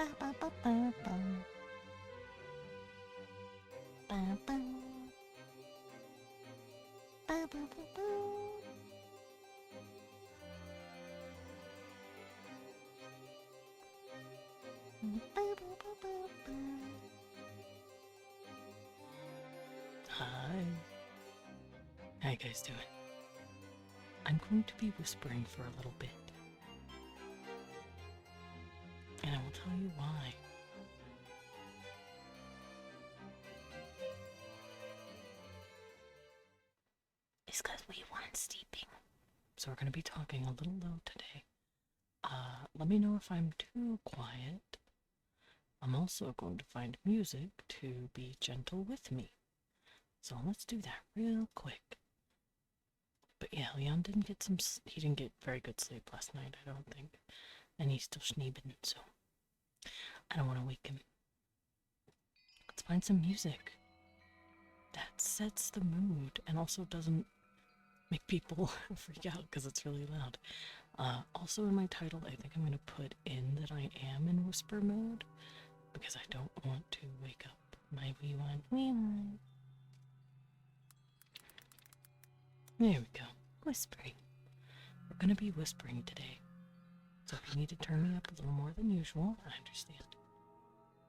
Ba ba ba ba ba. Ba ba. Ba ba ba ba. Ba ba ba ba ba. Hi. How you guys doing? I'm going to be whispering for a little bit. And I will tell you why. It's because we want sleeping. So we're going to be talking a little low today. Let me know if I'm too quiet. I'm also going to find music to be gentle with me. So let's do that real quick. But yeah, Leon didn't get he didn't get very good sleep last night, I don't think. And he's still schneebing, so I don't want to wake him. Let's find some music that sets the mood and also doesn't make people freak out because it's really loud. Also in my title, I think I'm going to put in that I am in whisper mode because I don't want to wake up my wee one. Wee one. There we go. Whispering. We're going to be whispering today. So if you need to turn me up a little more than usual, I understand.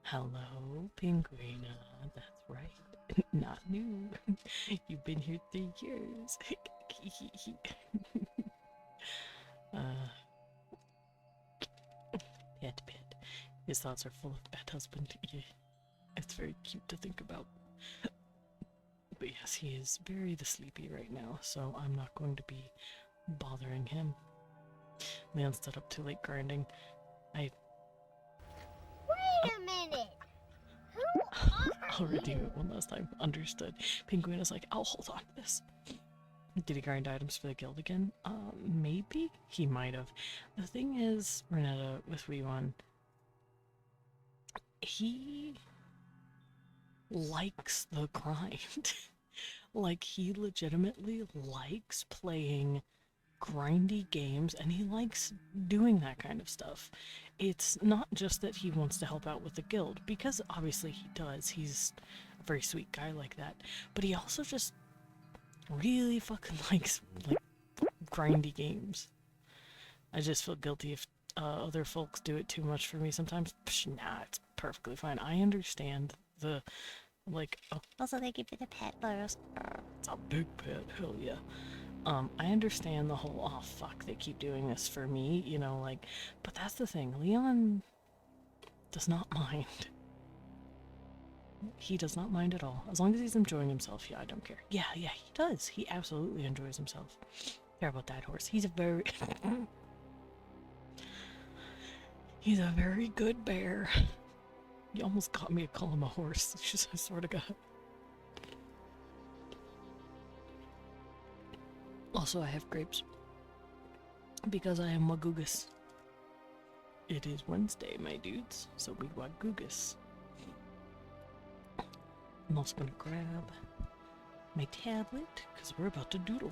Hello, Penguina. That's right. Not new. You've been here 3 years. Pet. His thoughts are full of pet husband. Yeah. It's very cute to think about. But yes, he is very sleepy right now, so I'm not going to be bothering him. Leon's stayed up too late grinding. Wait a minute! Who I'll are redeem you? it one last time. Understood. Penguin is like, I'll hold on to this. Did he grind items for the guild again? Maybe? He might have. The thing is, Renetta, with Weewon, he likes the grind. Like, he legitimately likes playing grindy games, and he likes doing that kind of stuff. It's not just that he wants to help out with the guild, because obviously he does. He's a very sweet guy like that. But he also just really fucking likes, like, grindy games. I just feel guilty if other folks do it too much for me sometimes. Psh, nah, it's perfectly fine. I understand the, like, oh, also thank you for the pet, Boros. It's a big pet, hell yeah. I understand the whole, oh fuck, they keep doing this for me, you know, like, but that's the thing, Leon does not mind. He does not mind at all. As long as he's enjoying himself, yeah, I don't care. Yeah, he does. He absolutely enjoys himself. Care about that horse. He's a very... he's a very good bear. You almost got me to call him a horse. I swear to God. Also, I have grapes. Because I am Wagugus. It is Wednesday, my dudes, so we Wagugus. I'm also gonna grab my tablet, because we're about to doodle.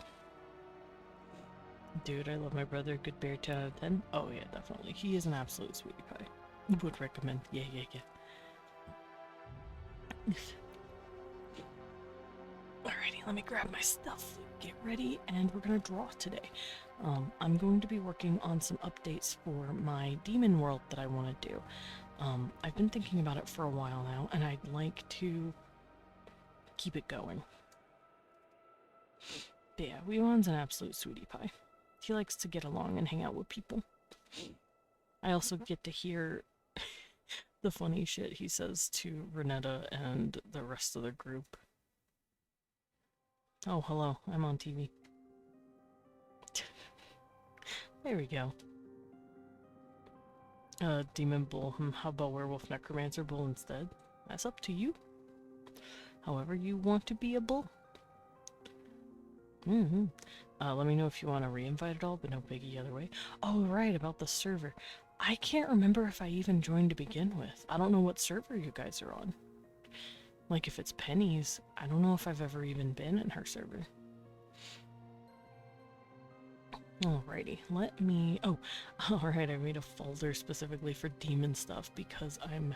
Dude, I love my brother. Good bear, 10 out of 10. Oh yeah, definitely. He is an absolute sweetie pie. Would recommend. Yeah. Alrighty, let me grab my stuff, get ready, and we're gonna draw today. I'm going to be working on some updates for my demon world that I want to do. I've been thinking about it for a while now, and I'd like to keep it going. But yeah, Weewon's an absolute sweetie pie. He likes to get along and hang out with people. I also get to hear the funny shit he says to Renetta and the rest of the group. Oh, hello, I'm on TV. There we go. Demon Bull. How about Werewolf Necromancer Bull instead? That's up to you. However you want to be a bull. Let me know if you want to re-invite at all, but no biggie either way. Oh, right, about the server. I can't remember if I even joined to begin with. I don't know what server you guys are on. Like, if it's Penny's, I don't know if I've ever even been in her server. Alrighty, let me... Oh, alright, I made a folder specifically for demon stuff because I'm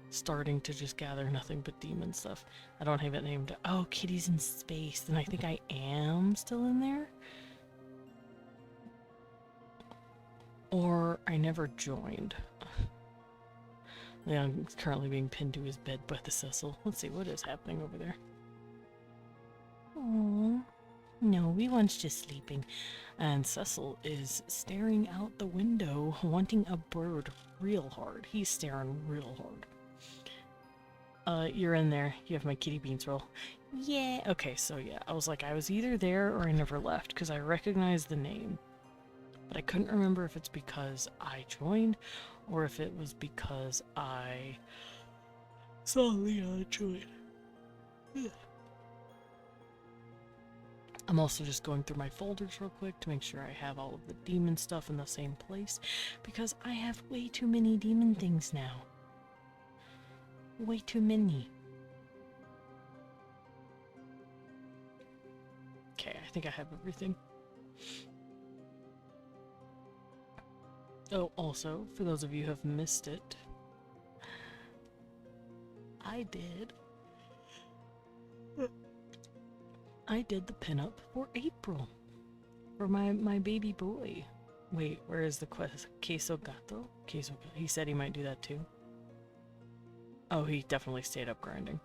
starting to just gather nothing but demon stuff. I don't have it named... Oh, Kitty's in space, and I think I am still in there? Or I never joined. Leon is currently being pinned to his bed by the Cecil. Let's see, what is happening over there? Aww. No, Leon's just sleeping. And Cecil is staring out the window, wanting a bird real hard. He's staring real hard. You're in there. You have my kitty beans roll. Yeah. Okay, so yeah, I was like, I was either there or I never left, because I recognized the name. But I couldn't remember if it's because I joined, or if it was because I saw Leon join. I'm also just going through my folders real quick to make sure I have all of the demon stuff in the same place, because I have way too many demon things now. Way too many. Okay, I think I have everything. Oh, also, for those of you who have missed it, I did the pinup for April. For my baby boy. Wait, where is the quest? Queso Gato? He said he might do that too. Oh, he definitely stayed up grinding.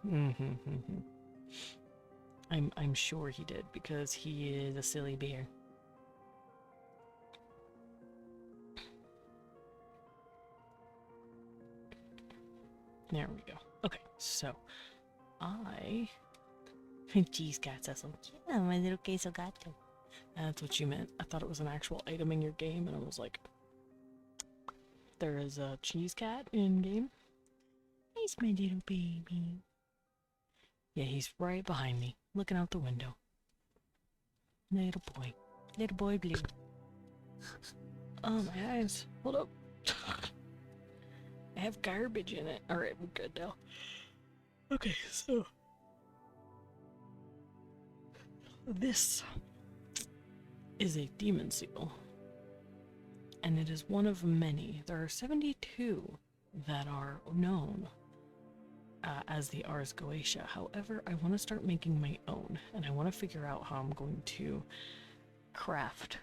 I'm sure he did, because he is a silly bear. There we go. Okay, so I... Cheese cat, Cecil. Yeah, my little queso gato. That's what you meant. I thought it was an actual item in your game, and I was like, there is a cheese cat in game? He's my little baby. Yeah, he's right behind me, looking out the window. Little boy. Little boy blue. Oh, my eyes. Hold up. I have garbage in it. Alright, we're good now. Okay, so... this is a demon seal. And it is one of many. There are 72 that are known as the Ars Goetia. However, I want to start making my own, and I want to figure out how I'm going to craft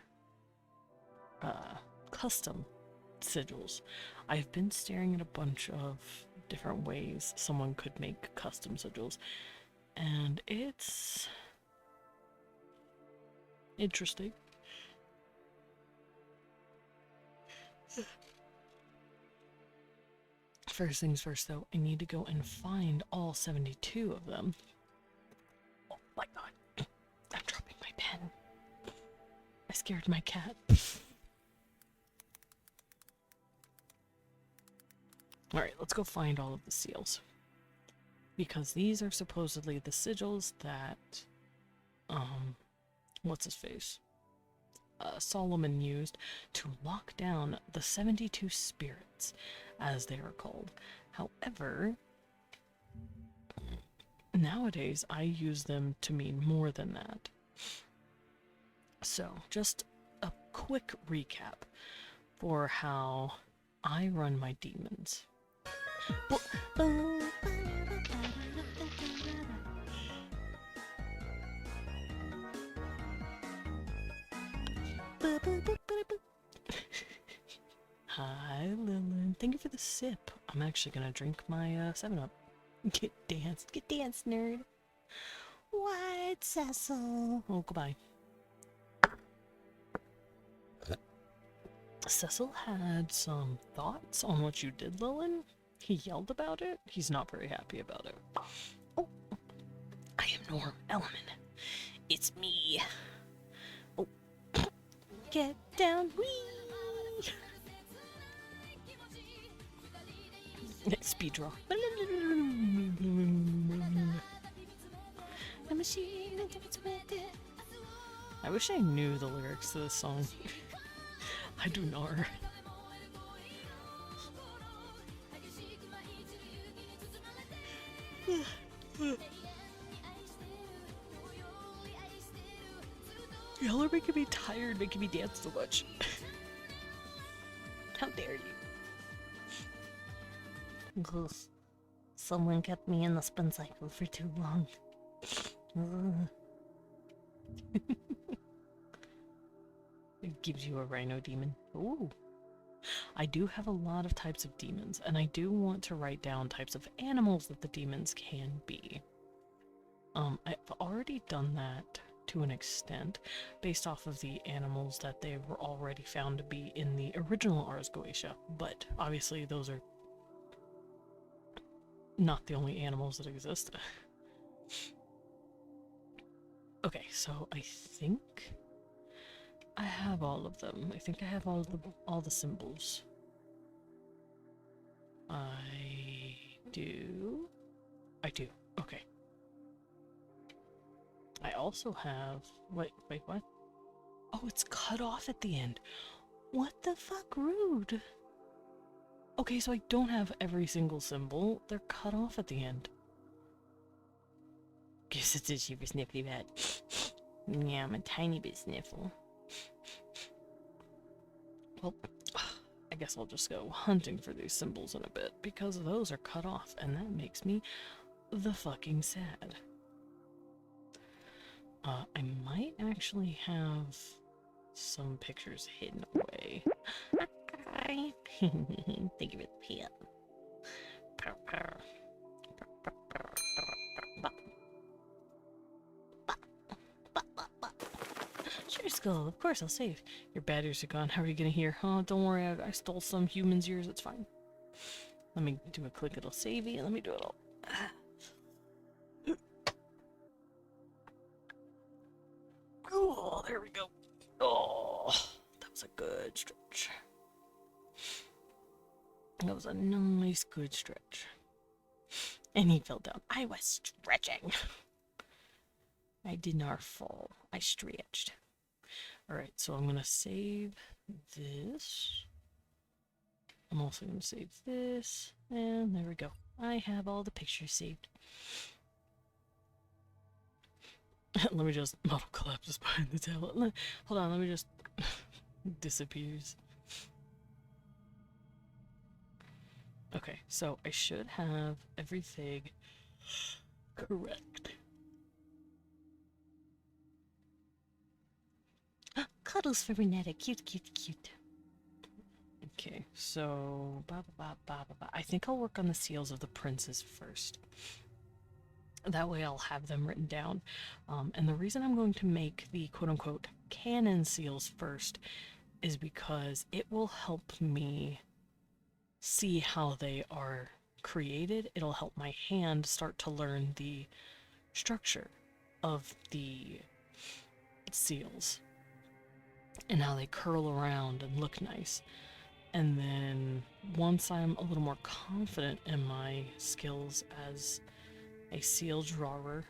custom sigils. I've been staring at a bunch of different ways someone could make custom sigils, and it's interesting. First things first, though, I need to go and find all 72 of them. Oh my god. I'm dropping my pen. I scared my cat. Alright, let's go find all of the seals. Because these are supposedly the sigils that, what's his face? Solomon used to lock down the 72 spirits, as they are called. However, nowadays I use them to mean more than that. So, just a quick recap for how I run my demons. Hi, Lilin. Thank you for the sip. I'm actually gonna drink my 7-Up. Get dance, nerd. What, Cecil? Oh, goodbye. Cecil had some thoughts on what you did, Lilin. He yelled about it. He's not very happy about it. Oh, I am Norm Element. It's me. Oh, get down, wee. Speed draw. I wish I knew the lyrics to this song. I do not. Y'all are making me tired, making me dance so much. How dare you? Gross. Someone kept me in the spin cycle for too long. It gives you a rhino demon. Ooh. I do have a lot of types of demons, and I do want to write down types of animals that the demons can be. I've already done that to an extent, based off of the animals that they were already found to be in the original Ars Goetia, but obviously those are not the only animals that exist. Okay, so I think I have all of them. I think I have all the symbols. I do. I do. Okay. I also have... Wait, what? Oh, it's cut off at the end. What the fuck? Rude. Okay, so I don't have every single symbol. They're cut off at the end. Guess it's a super sniffly rat. Yeah, I'm a tiny bit sniffle. Well, I guess I'll just go hunting for these symbols in a bit, because those are cut off, and that makes me the fucking sad. I might actually have some pictures hidden away. Hi. Thank you for the pet. Purr, purr. Purr, purr, purr, purr. Sure, Skull. Of course I'll save. Your bad ears are gone. How are you gonna hear? Oh, don't worry. I stole some humans' ears. It's fine. Let me do a quick little savey. Let me do it all. Oh, there we go. Oh, that was a good stretch. That was a nice, good stretch. And he fell down. I was stretching. I did not fall. I stretched. Alright, so I'm gonna save this. I'm also gonna save this. And there we go. I have all the pictures saved. Let me just... Model collapses behind the tablet. Hold on, let me just... disappears. Okay, so I should have everything correct. Cuddles for Renetta. Cute, cute, cute. Okay, so... I think I'll work on the seals of the princes first. That way I'll have them written down. And the reason I'm going to make the quote-unquote canon seals first is because it will help me see how they are created. It'll help my hand start to learn the structure of the seals and how they curl around and look nice. And then once I'm a little more confident in my skills as a seal drawer,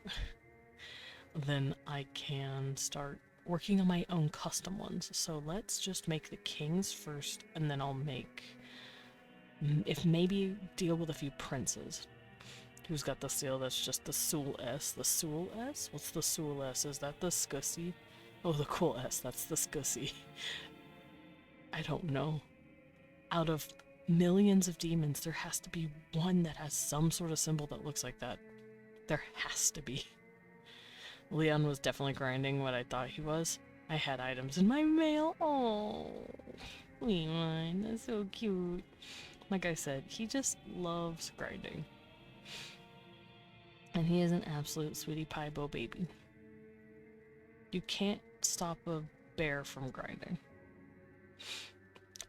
then I can start working on my own custom ones. So let's just make the kings first, and then I'll make... if maybe deal with a few princes. Who's got the seal that's just the Sul S? The Sul S? What's the Sul S? Is that the Scussy? Oh, the cool S. That's the Scussy. I don't know. Out of millions of demons, there has to be one that has some sort of symbol that looks like that. There has to be. Leon was definitely grinding what I thought he was. I had items in my mail. Oh, Leon, that's so cute. Like I said, he just loves grinding. And he is an absolute sweetie pie bo baby. You can't stop a bear from grinding.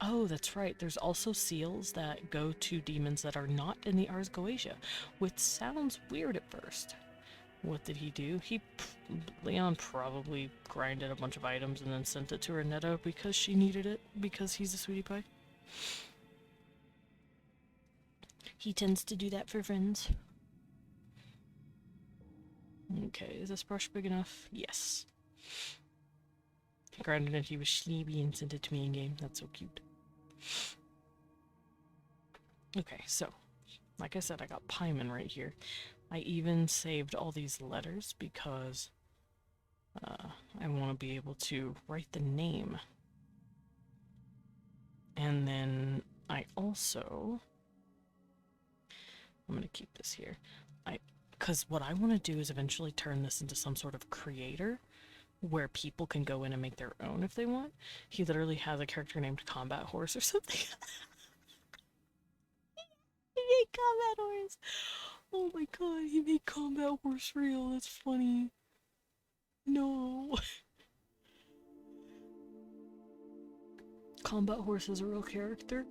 Oh, that's right. There's also seals that go to demons that are not in the Ars Goetia, which sounds weird at first. What did he do? Leon probably grinded a bunch of items and then sent it to Renetta because she needed it, because he's a sweetie pie. He tends to do that for friends. Okay, is this brush big enough? Yes. He grinded it, he was sleepy and sent it to me in game. That's so cute. Okay, so, like I said, I got Paimon right here. I even saved all these letters because I want to be able to write the name. And then I also... I'm going to keep this here. Because what I want to do is eventually turn this into some sort of creator where people can go in and make their own if they want. He literally has a character named Combat Horse or something. He made Combat Horse! Oh my god, he made Combat Horse real. That's funny. No. Combat Horse is a real character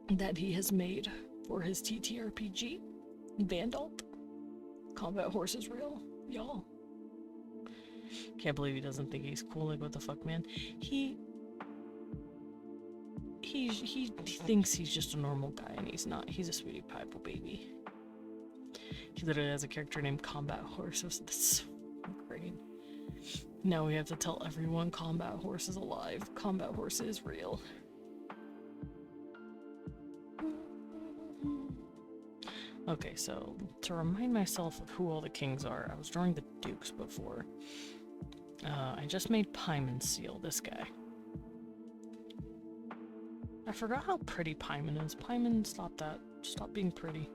that he has made for his TTRPG. Vandalt. Combat Horse is real, y'all. Can't believe he doesn't think he's cool. Like, what the fuck, man? He thinks he's just a normal guy, and he's not. He's a sweetie pie baby. He literally has a character named Combat Horse. That's so great. Now we have to tell everyone Combat Horse is alive. Combat Horse is real. Okay, so to remind myself of who all the kings are, I was drawing the dukes before. I just made Paimon Seal, this guy. I forgot how pretty Paimon is. Paimon, stop that. Stop being pretty.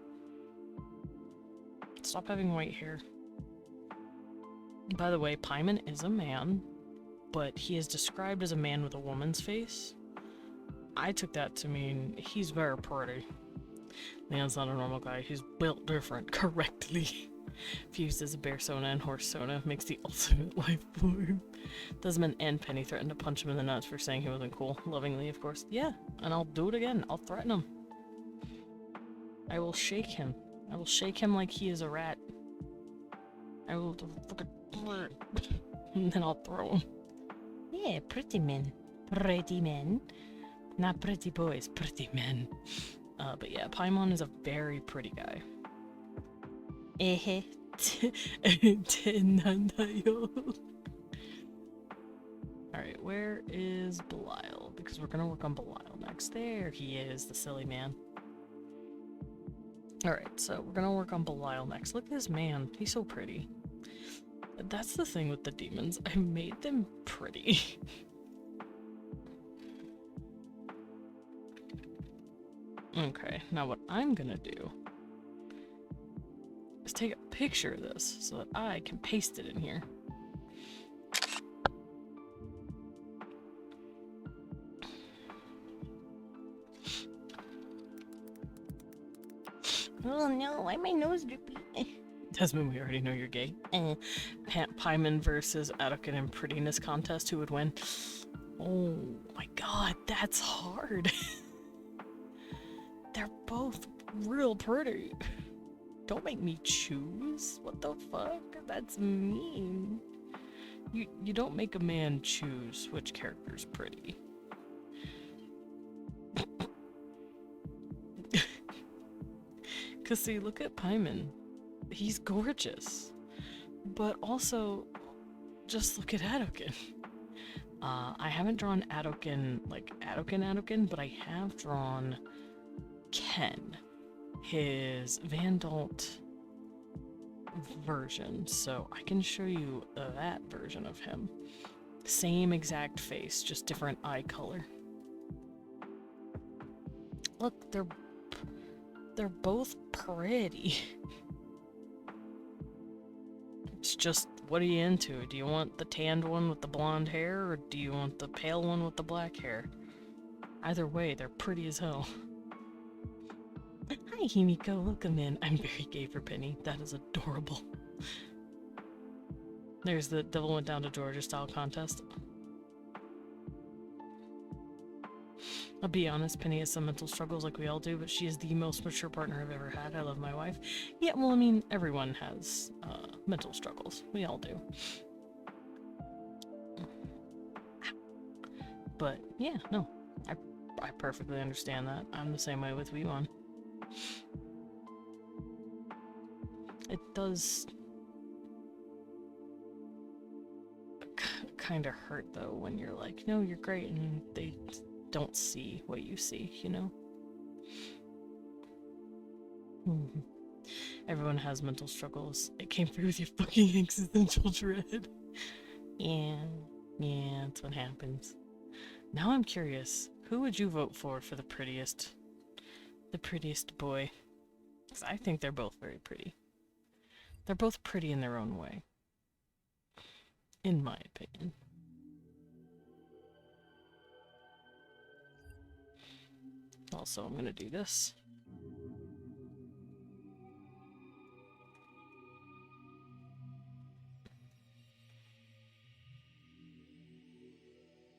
Stop having white hair. By the way, Paimon is a man, but he is described as a man with a woman's face. I took that to mean he's very pretty. Man's not a normal guy. He's built different, correctly. Fused as a bear sona and horse sona, makes the ultimate life form. Desmond and Penny threatened to punch him in the nuts for saying he wasn't cool. Lovingly, of course. Yeah, and I'll do it again. I'll threaten him. I will shake him. I will shake him like he is a rat. I will and then I'll throw him. Yeah, pretty men. Pretty men. Not pretty boys, pretty men. But yeah, Paimon is a very pretty guy. Alright, where is Belial? Because we're gonna work on Belial next. There he is, the silly man. Alright, so we're gonna work on Belial next. Look at this man, he's so pretty. That's the thing with the demons, I made them pretty. Okay, now what I'm gonna do is take a picture of this so that I can paste it in here. Oh no, why my nose drippy? Desmond, we already know you're gay. Paimon versus Adokin in prettiness contest, who would win? Oh my god, that's hard. They're both real pretty. Don't make me choose. What the fuck? That's mean. You don't make a man choose which character's pretty. Cause see, look at Paimon. He's gorgeous. But also, just look at Adokin. I haven't drawn Adokin, like Adokin, but I have drawn Ken, his Vandalt version, so I can show you that version of him. Same exact face, just different eye color. Look, they're both pretty. It's just, what are you into? Do you want the tanned one with the blonde hair, or do you want the pale one with the black hair? Either way, they're pretty as hell. Hi, Himiko, welcome in. I'm very gay for Penny. That is adorable. There's the Devil Went Down to Georgia style contest. I'll be honest, Penny has some mental struggles like we all do, but she is the most mature partner I've ever had. I love my wife. Yeah, well, I mean, everyone has mental struggles. We all do. But, yeah, no. I perfectly understand that. I'm the same way with Weewon. It does kind of hurt, though, when you're like, no, you're great, and they don't see what you see, you know? Everyone has mental struggles. It came through with your fucking existential dread. Yeah, yeah, that's what happens. Now I'm curious, who would you vote for the prettiest boy? 'Cause I think they're both very pretty. They're both pretty in their own way, in my opinion. Also, I'm gonna do this.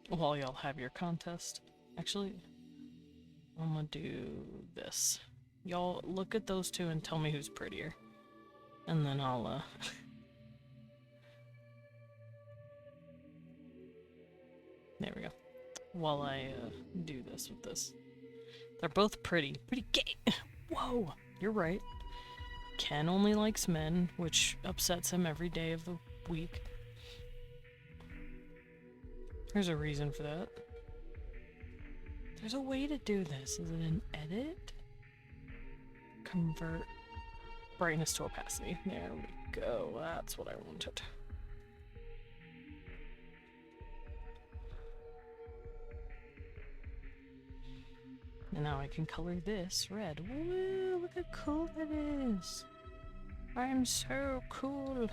While y'all have your contest. Actually, I'm gonna do this. Y'all look at those two and tell me who's prettier. And then I'll, there we go. While I, do this with this. They're both pretty. Pretty gay! Whoa! You're right. Ken only likes men, which upsets him every day of the week. There's a reason for that. There's a way to do this. Is it an edit? Convert brightness to opacity. There we go. That's what I wanted. And now I can color this red. Woo! Look how cool that is! I'm so cool!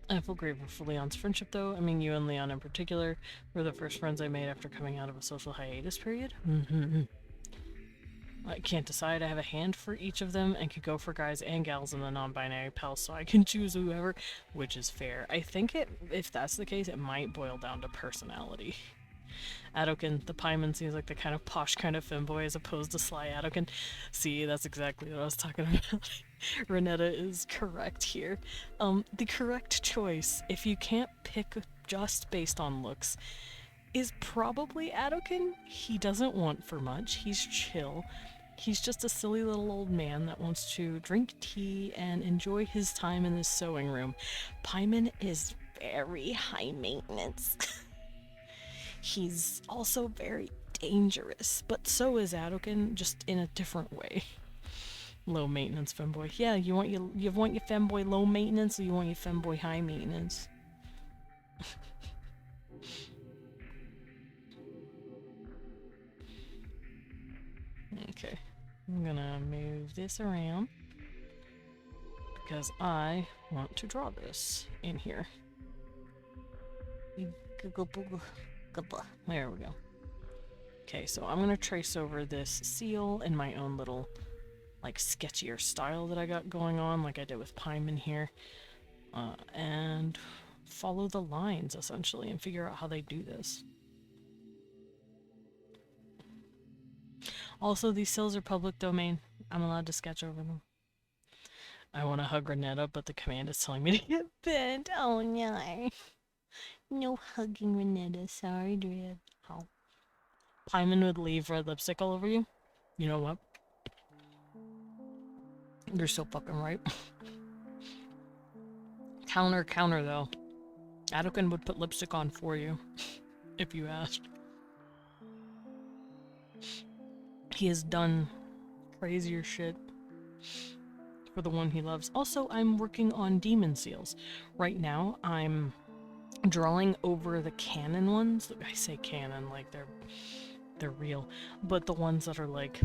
I feel grateful for Leon's friendship, though. I mean, you and Leon in particular were the first friends I made after coming out of a social hiatus period. I can't decide. I have a hand for each of them and could go for guys and gals in the non-binary pals, so I can choose whoever, which is fair. I think if that's the case, it might boil down to personality. Adokin, the Pieman seems like the kind of posh kind of femboy as opposed to sly Adokin. See, that's exactly what I was talking about. Renetta is correct here. The correct choice, if you can't pick just based on looks, is probably Adokin. He doesn't want for much. He's chill. He's just a silly little old man that wants to drink tea and enjoy his time in his sewing room. Pieman is very high maintenance. He's also very dangerous, but so is Adokin, just in a different way. Low maintenance femboy. Yeah, you want your femboy low maintenance, or you want your femboy high maintenance? Okay, I'm gonna move this around because I want to draw this in here. There we go. Okay, so I'm gonna trace over this seal in my own little, like, sketchier style that I got going on, like I did with Pieman here, and follow the lines, essentially, and figure out how they do this. Also, these seals are public domain. I'm allowed to sketch over them. I want to hug Renetta, but the command is telling me to get bent. Oh no. No hugging Renetta. Sorry, Dread. How? Pieman would leave red lipstick all over you? You know what? You're so fucking right. Counter, though. Adokin would put lipstick on for you, if you asked. He has done crazier shit for the one he loves. Also, I'm working on demon seals. Right now, I'm drawing over the canon ones. I say canon like they're real, but the ones that are like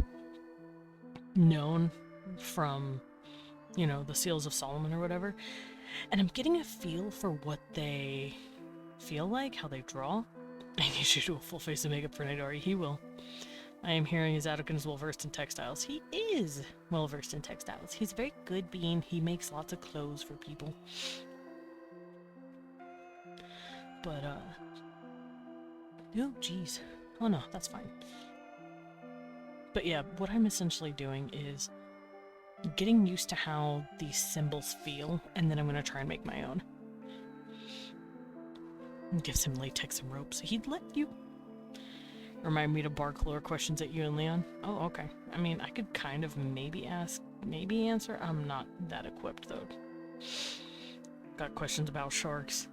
known from, you know, the Seals of Solomon or whatever. And I'm getting a feel for what they feel like, how they draw. I need you to do a full face of makeup for Nidori. He will. I am hearing his Adokin is well versed in textiles. He is well versed in textiles. He's a very good being. He makes lots of clothes for people. But, oh, geez. Oh no, that's fine. But yeah, what I'm essentially doing is getting used to how these symbols feel, and then I'm gonna try and make my own. And give some latex and ropes. He'd let you. Remind me to bark lore questions at you and Leon. Oh, okay. I mean, I could kind of maybe ask, maybe answer. I'm not that equipped, though. Got questions about sharks.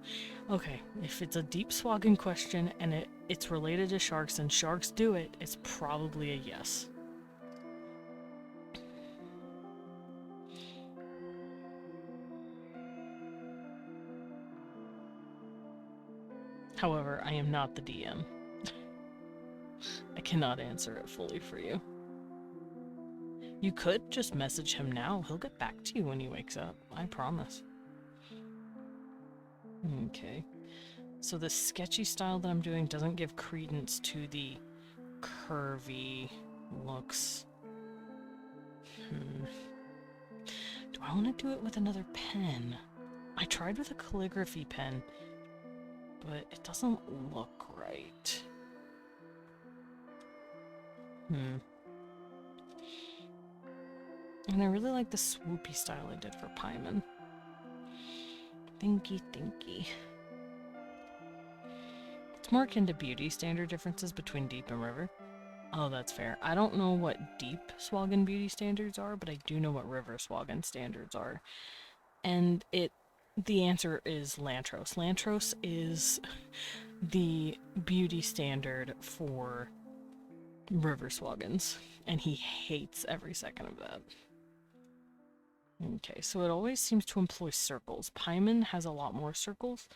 Okay, if it's a deep swagging question and it's related to sharks and sharks do it, it's probably a yes. However, I am not the DM. I cannot answer it fully for you. You could just message him now. He'll get back to you when he wakes up. I promise. Okay. So the sketchy style that I'm doing doesn't give credence to the curvy looks. Do I want to do it with another pen? I tried with a calligraphy pen, but it doesn't look right. And I really like the swoopy style I did for Paimon. Thinky. It's more akin to beauty standard differences between Deep and River. Oh, that's fair. I don't know what Deep Swagan beauty standards are, but I do know what River Swagan standards are. And the answer is Lantros. Lantros is the beauty standard for River Swagans, and he hates every second of that. Okay, so it always seems to employ circles. Paimon has a lot more circles,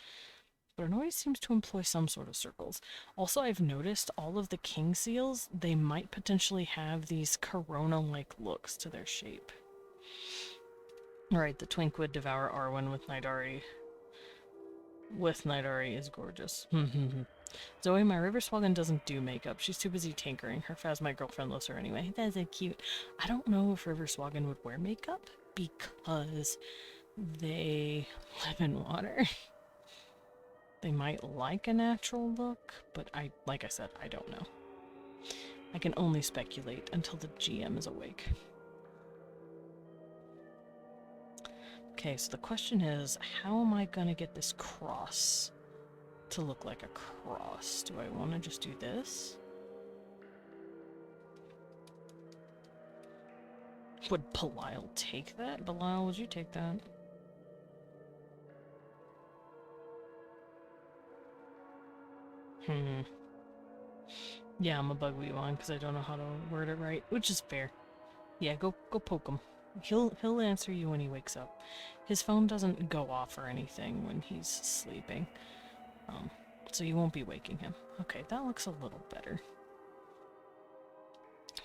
but it always seems to employ some sort of circles. Also, I've noticed all of the king seals, they might potentially have these corona-like looks to their shape. Alright, the Twink would devour Arwen with Nidari. With Nidari is gorgeous. Zoe, my River Swagan doesn't do makeup. She's too busy tinkering. Her Phasmite girlfriend loves her anyway. That's so cute. I don't know if River Swagan would wear makeup because they live in water. They might like a natural look, but like I said, I don't know. I can only speculate until the GM is awake. Okay, so the question is, how am I gonna get this cross to look like a cross? Do I want to just do this? Would Belial take that? Belial, would you take that? Yeah, I'm a bug one because I don't know how to word it right, which is fair. Yeah, go poke him. He'll answer you when he wakes up. His phone doesn't go off or anything when he's sleeping, so you won't be waking him. Okay, that looks a little better.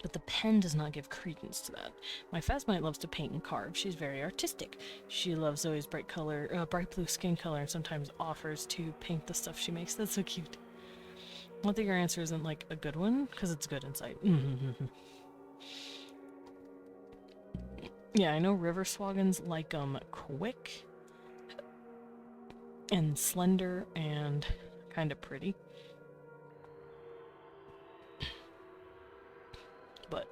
But the pen does not give credence to that. My Phasmite loves to paint and carve. She's very artistic. She loves Zoe's bright blue skin color, and sometimes offers to paint the stuff she makes. That's so cute. I think your answer isn't like a good one, because it's good insight. Yeah, I know River Swagans like quick and slender and kind of pretty. But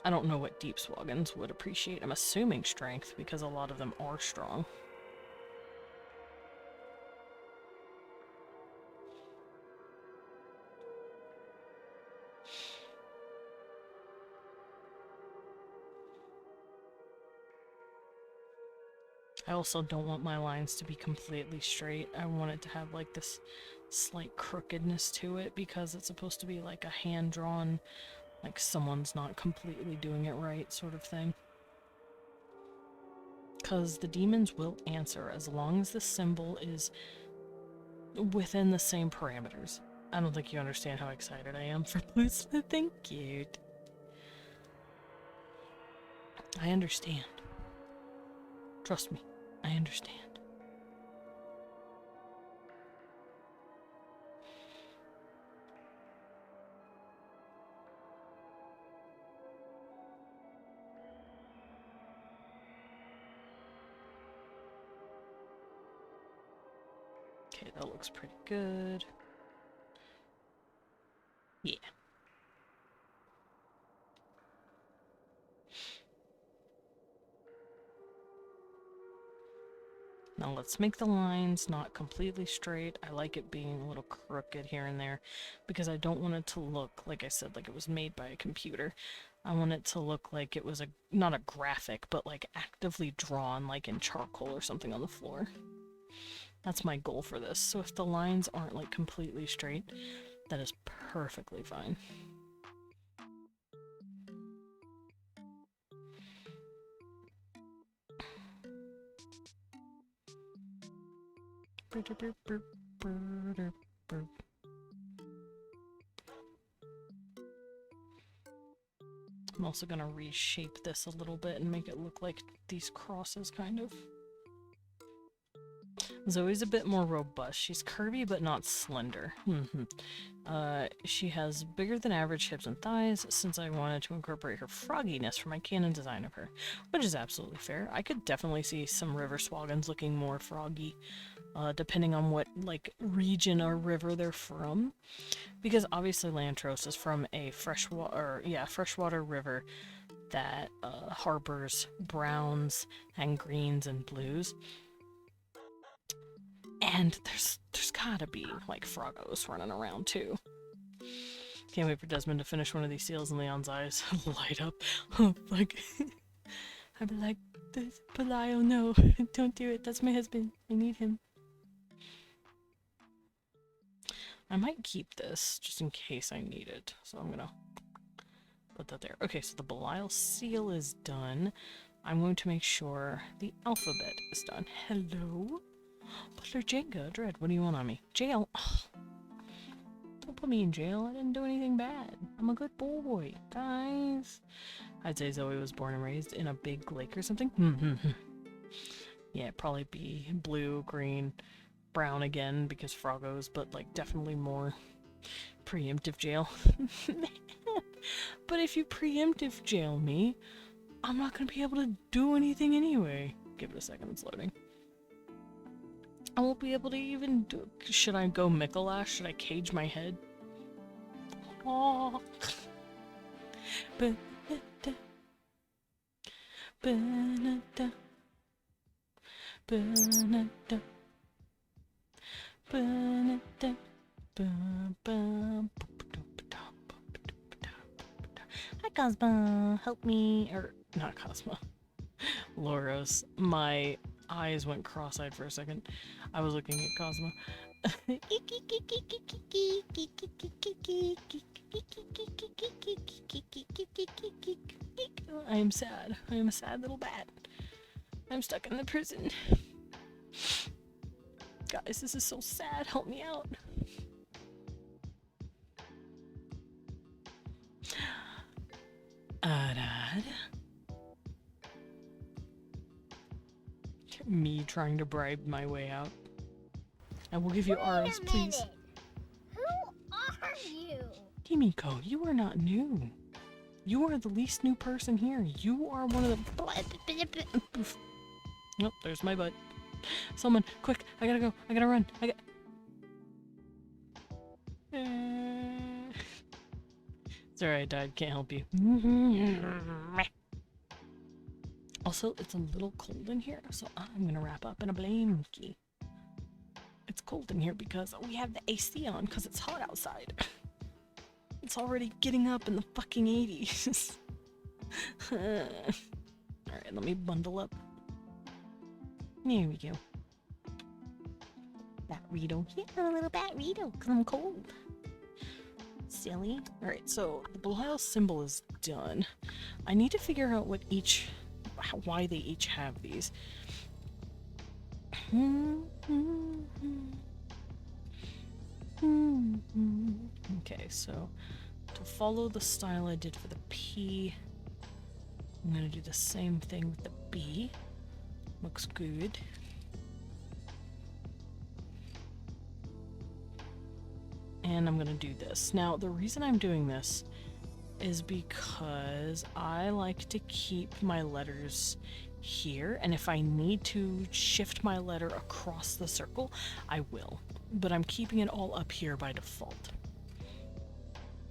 I don't know what Deep Swagans would appreciate. I'm assuming strength, because a lot of them are strong. I also don't want my lines to be completely straight. I want it to have like this slight crookedness to it because it's supposed to be like a hand-drawn, like someone's not completely doing it right sort of thing. Because the demons will answer as long as the symbol is within the same parameters. I don't think you understand how excited I am for Blue Smithing. Cute. I understand. Trust me, I understand. Okay, that looks pretty good. Yeah. Now let's make the lines not completely straight. I like it being a little crooked here and there because I don't want it to look, like I said, like it was made by a computer. I want it to look like it was not a graphic, but like actively drawn, like in charcoal or something on the floor. That's my goal for this. So if the lines aren't like completely straight, that is perfectly fine. I'm also gonna reshape this a little bit and make it look like these crosses, kind of. Zoe's a bit more robust. She's curvy but not slender. She has bigger than average hips and thighs, since I wanted to incorporate her frogginess for my canon design of her, which is absolutely fair. I could definitely see some river swoggins looking more froggy, depending on what, like, region or river they're from. Because obviously Lantros is from a freshwater river that harbors browns and greens and blues. And there's gotta be, like, froggos running around, too. Can't wait for Desmond to finish one of these seals and Leon's eyes light up. Like, I'd be like, Belial, no, don't do it. That's my husband. I need him. I might keep this, just in case I need it. So I'm gonna put that there. Okay, so the Belial seal is done. I'm going to make sure the alphabet is done. Hello? Butler Jenga, Dread, what do you want on me? Jail? Oh, don't put me in jail. I didn't do anything bad. I'm a good boy. Guys. I'd say Zoe was born and raised in a big lake or something. Yeah, probably be blue, green, brown again because froggos, but like definitely more preemptive jail. But if you preemptive jail me, I'm not gonna be able to do anything anyway. Give it a second, it's loading. I won't be able to even do... Should I go Mikolash? Should I cage my head? Oh. Hi, Cosmo. Help me. Or, not Cosmo. Loros. My eyes went cross-eyed for a second. I was looking at Cosmo. I am sad. I am a sad little bat. I'm stuck in the prison. Guys, this is so sad. Help me out. Arad. Me trying to bribe my way out. I will give you Aras, please. Who are you? Kimiko, you are not new. You are the least new person here. You are one of the... Oh, there's my butt. Someone, quick, I gotta go. I gotta run. Sorry, I died. Can't help you. Also, it's a little cold in here, so I'm gonna wrap up in a blankie. It's cold in here because we have the AC on because it's hot outside. It's already getting up in the fucking 80s. Alright, let me bundle up. There we go. Bat-Rito. Yeah, I'm a little Bat-Rito because I'm cold. Silly. Alright, so the Belial symbol is done. I need to figure out why they each have these. Okay, so to follow the style I did for the P, I'm gonna do the same thing with the B. Looks good. And I'm gonna do this. Now, the reason I'm doing this is because I like to keep my letters here, and if I need to shift my letter across the circle, I will. But I'm keeping it all up here by default.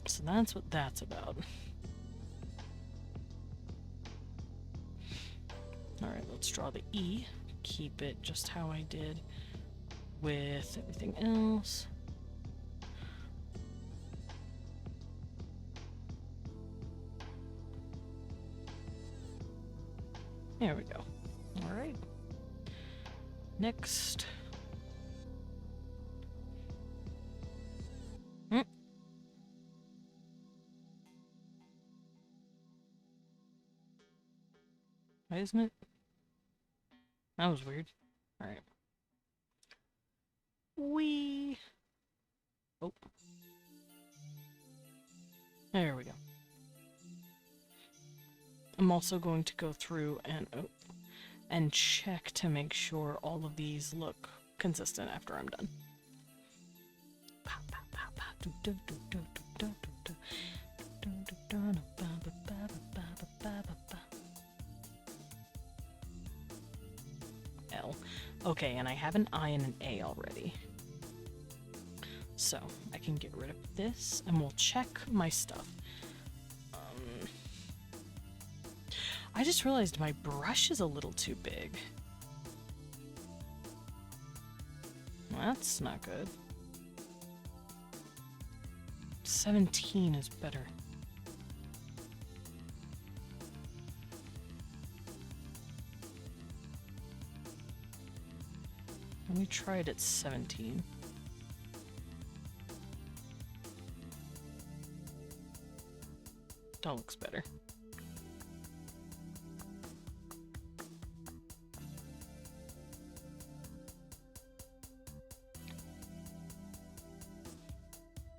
So that's what that's about. Alright, let's draw the E. Keep it just how I did with everything else. There we go. Alright. Next. Why isn't it? That was weird. Alright. Wee. Oh. There we go. I'm also going to go through and check to make sure all of these look consistent after I'm done. L. Okay, and I have an I and an A already. So, I can get rid of this, and we'll check my stuff. I just realized my brush is a little too big. That's not good. 17 is better. Let me try it at 17. That looks better.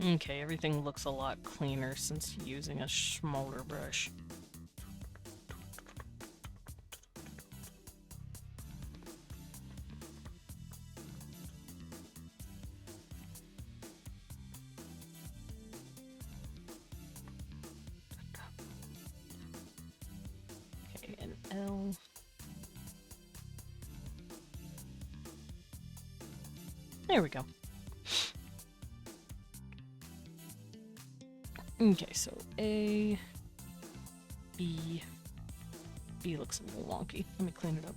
Okay, everything looks a lot cleaner since using a smaller brush. Okay, and L. There we go. Okay, so A, B. B looks a little wonky. Let me clean it up.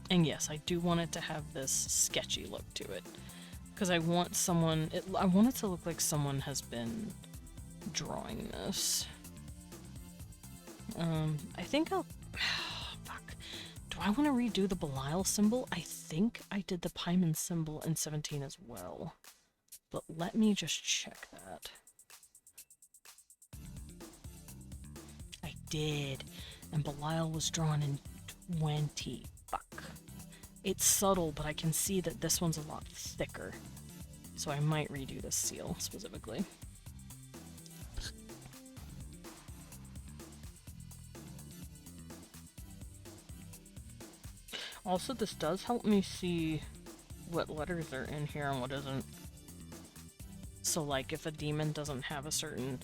And yes, I do want it to have this sketchy look to it. Because I want someone... I want it to look like someone has been drawing this. I think I'll... Fuck. Do I want to redo the Belial symbol? I think I did the Pyman symbol in 17 as well. But let me just check that. I did. And Belial was drawn in 20. Fuck. It's subtle, but I can see that this one's a lot thicker. So I might redo this seal specifically. Also, this does help me see what letters are in here and what isn't. So, like, if a demon doesn't have a certain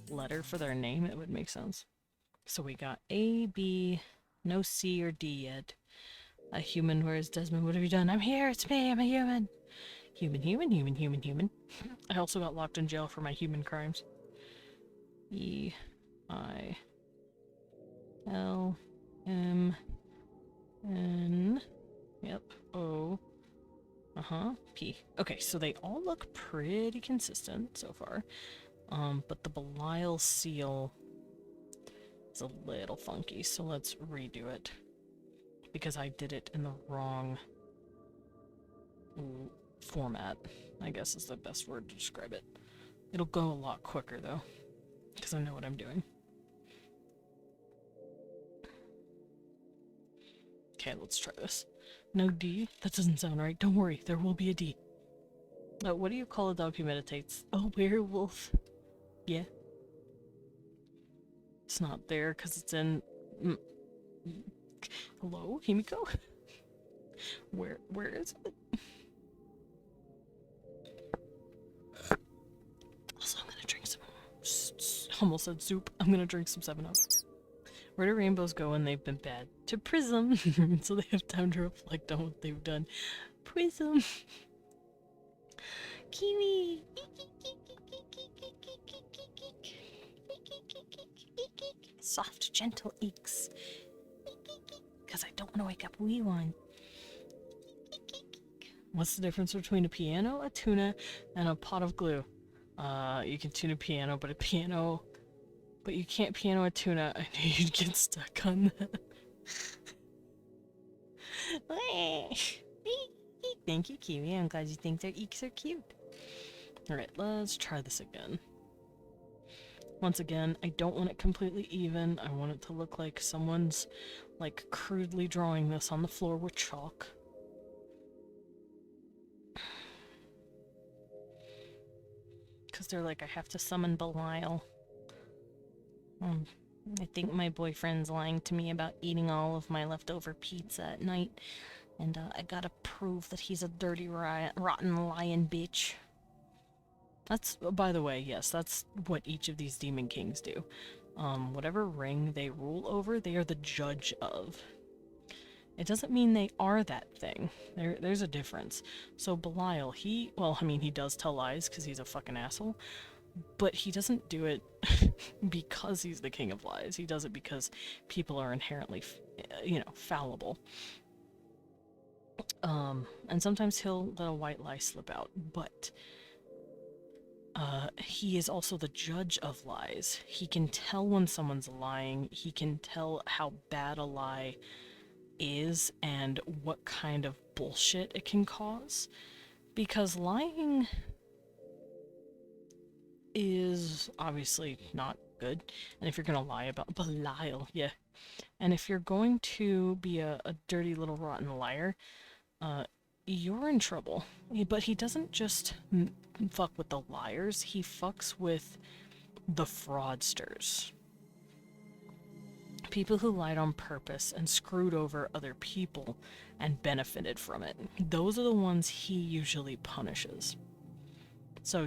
letter for their name, it would make sense. So we got A, B, no C or D yet. A human, where's Desmond? What have you done? I'm here, it's me, I'm a human! Human, human, human, human, human. I also got locked in jail for my human crimes. E, I, L, M, N, yep, O, P. Okay, so they all look pretty consistent so far. But the Belial seal is a little funky, so let's redo it. Because I did it in the wrong format, I guess is the best word to describe it. It'll go a lot quicker though, because I know what I'm doing. Okay, let's try this. No D? That doesn't sound right. Don't worry, there will be a D. What do you call a dog who meditates? Oh, werewolf. Yeah. It's not there because it's in... Hello, Himiko? Where is it? Also, I'm gonna drink some... almost said soup. I'm gonna drink some 7-Up. Where do rainbows go when they've been bad? To Prism! So they have time to reflect on what they've done. Prism! Kiwi! Soft, gentle eeks. Because I don't want to wake up wee one. What's the difference between a piano, a tuna, and a pot of glue? You can tune a piano, but you can't piano a tuna. I knew you'd get stuck on that. Thank you, Kiwi. I'm glad you think their eeks are cute. Alright, let's try this again. Once again, I don't want it completely even. I want it to look like someone's, like, crudely drawing this on the floor with chalk. Because they're like, I have to summon Belial. I think my boyfriend's lying to me about eating all of my leftover pizza at night. And I gotta prove that he's a dirty, rotten lion bitch. That's, by the way, yes, that's what each of these demon kings do. Whatever ring they rule over, they are the judge of. It doesn't mean they are that thing. There's a difference. So Belial, he does tell lies because he's a fucking asshole, but he doesn't do it because he's the king of lies. He does it because people are inherently, fallible. And sometimes he'll let a white lie slip out, but he is also the judge of lies. He can tell when someone's lying. He can tell how bad a lie is and what kind of bullshit it can cause. Because lying is obviously not good. And if you're gonna lie about Belial, yeah. And if you're going to be a dirty little rotten liar, you're in trouble. But he doesn't just fuck with the liars, he fucks with the fraudsters. People who lied on purpose and screwed over other people and benefited from it. Those are the ones he usually punishes. So,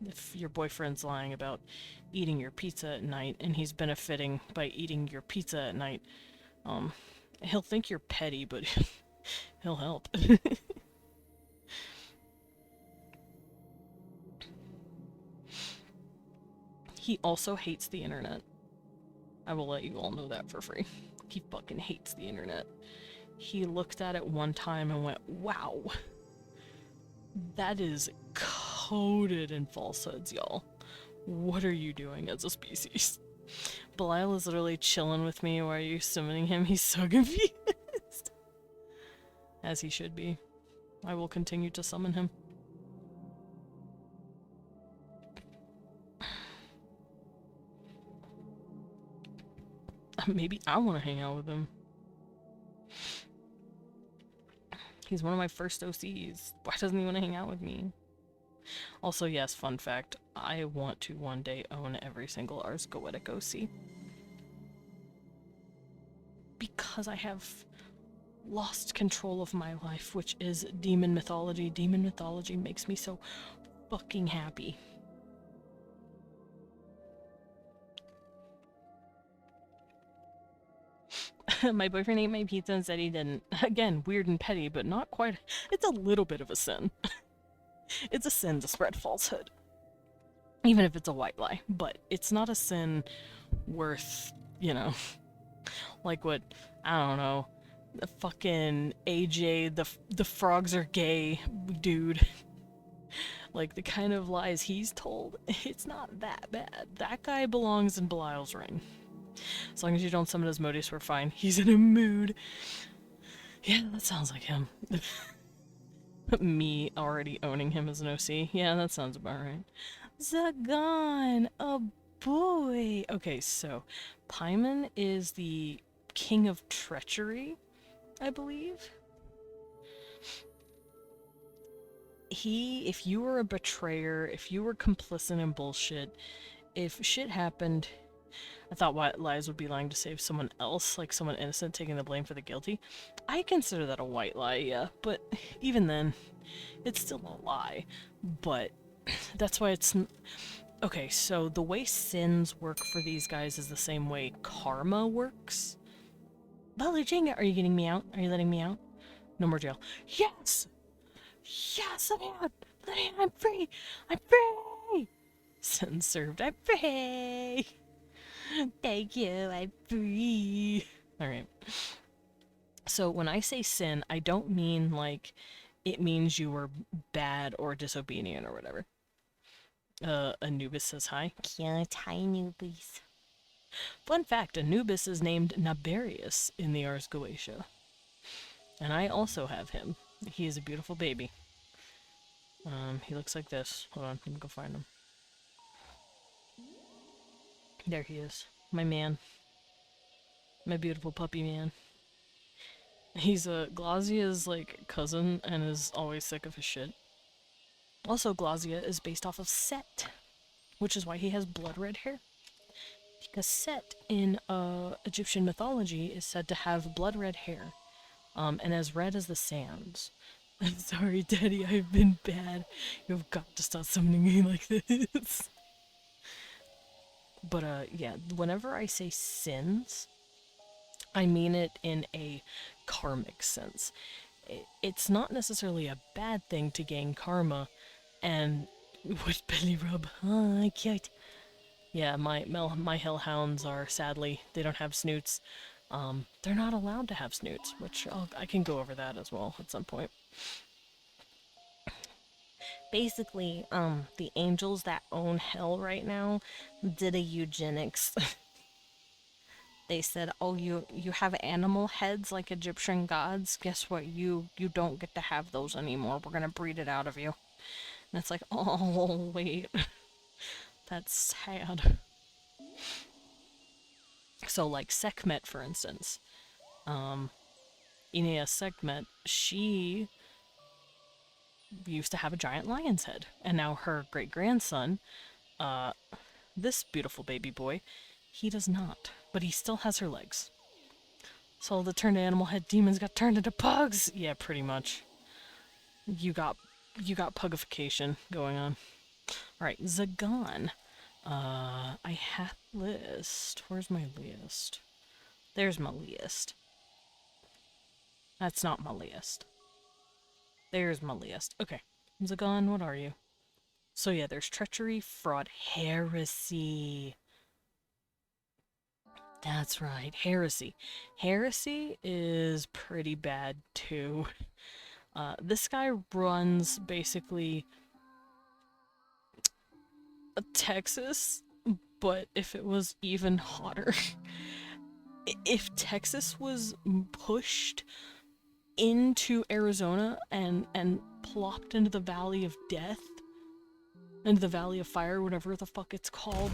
if your boyfriend's lying about eating your pizza at night and he's benefiting by eating your pizza at night, he'll think you're petty, but he'll help. He also hates the internet. I will let you all know that for free. He fucking hates the internet. He looked at it one time and went, wow, that is coated in falsehoods, y'all. What are you doing as a species? Belial is literally chilling with me. Why are you summoning him? He's so confused. As he should be. I will continue to summon him. Maybe I want to hang out with him. He's one of my first OCs. Why doesn't he want to hang out with me? Also, yes, fun fact, I want to one day own every single Ars Goetic OC. Because I have lost control of my life, which is demon mythology. Demon mythology makes me so fucking happy. My boyfriend ate my pizza and said he didn't. Again, weird and petty, but not quite. It's a little bit of a sin. It's a sin to spread falsehood. Even if it's a white lie. But it's not a sin worth, like what, I don't know, the fucking AJ, the frogs are gay dude. Like, the kind of lies he's told, it's not that bad. That guy belongs in Belial's ring. As long as you don't summon Asmodeus, we're fine. He's in a mood. Yeah, that sounds like him. Me already owning him as an OC. Yeah, that sounds about right. Zagan! Oh boy! Okay, so Paimon is the king of treachery, I believe. If you were a betrayer, if you were complicit in bullshit, if shit happened, I thought white lies would be lying to save someone else, like someone innocent taking the blame for the guilty. I consider that a white lie, yeah, but even then, it's still a lie. But that's why it's... Okay, so the way sins work for these guys is the same way karma works. Balujinga, are you getting me out? Are you letting me out? No more jail. Yes! Yes, let me out! Let me out! I'm free! I'm free! Sin served. I'm free! Thank you, I'm free. Alright. So when I say sin, I don't mean like it means you were bad or disobedient or whatever. Anubis says hi. Cute, hi Anubis. Fun fact, Anubis is named Naberius in the Ars Goetia. And I also have him. He is a beautiful baby. He looks like this. Hold on, let me go find him. There he is. My man. My beautiful puppy man. He's Glausia's like cousin and is always sick of his shit. Also, Glausia is based off of Set, which is why he has blood red hair. Because Set in Egyptian mythology is said to have blood red hair, and as red as the sands. I'm sorry, Daddy, I've been bad. You've got to stop summoning me like this. But yeah, whenever I say sins, I mean it in a karmic sense. It's not necessarily a bad thing to gain karma, and with belly rub, hi, cute. Yeah, my hellhounds are sadly they don't have snoots. They're not allowed to have snoots, which I can go over that as well at some point. Basically, the angels that own hell right now did a eugenics. They said, "Oh, you have animal heads like Egyptian gods. Guess what? You don't get to have those anymore. We're gonna breed it out of you." And it's like, oh wait, that's sad. So like Sekhmet, for instance, Inea Sekhmet, she used to have a giant lion's head, and now her great grandson, this beautiful baby boy, he does not, but he still has her legs. So the turned animal head demons got turned into pugs. Yeah, pretty much. You got pugification going on. All right, Zagan. I have list. Where's my list? There's my list. That's not my list. There's my list. Okay, Zagan, what are you? So yeah, there's treachery, fraud, heresy. That's right, heresy. Heresy is pretty bad too. This guy runs basically Texas, but if it was even hotter. If Texas was pushed into Arizona and plopped into the Valley of Death, into the Valley of Fire, whatever the fuck it's called,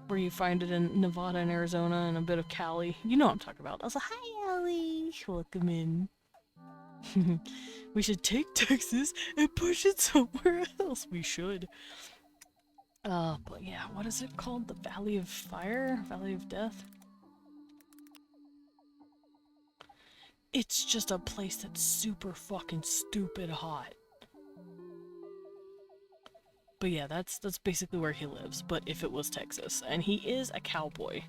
where you find it in Nevada and Arizona and a bit of Cali. You know what I'm talking about. I was like, hi, Allie. Welcome in. We should take Texas and push it somewhere else. We should. But yeah, what is it called? The Valley of Fire? Valley of Death? It's just a place that's super fucking stupid hot. But yeah, that's basically where he lives, but if it was Texas. And he is a cowboy.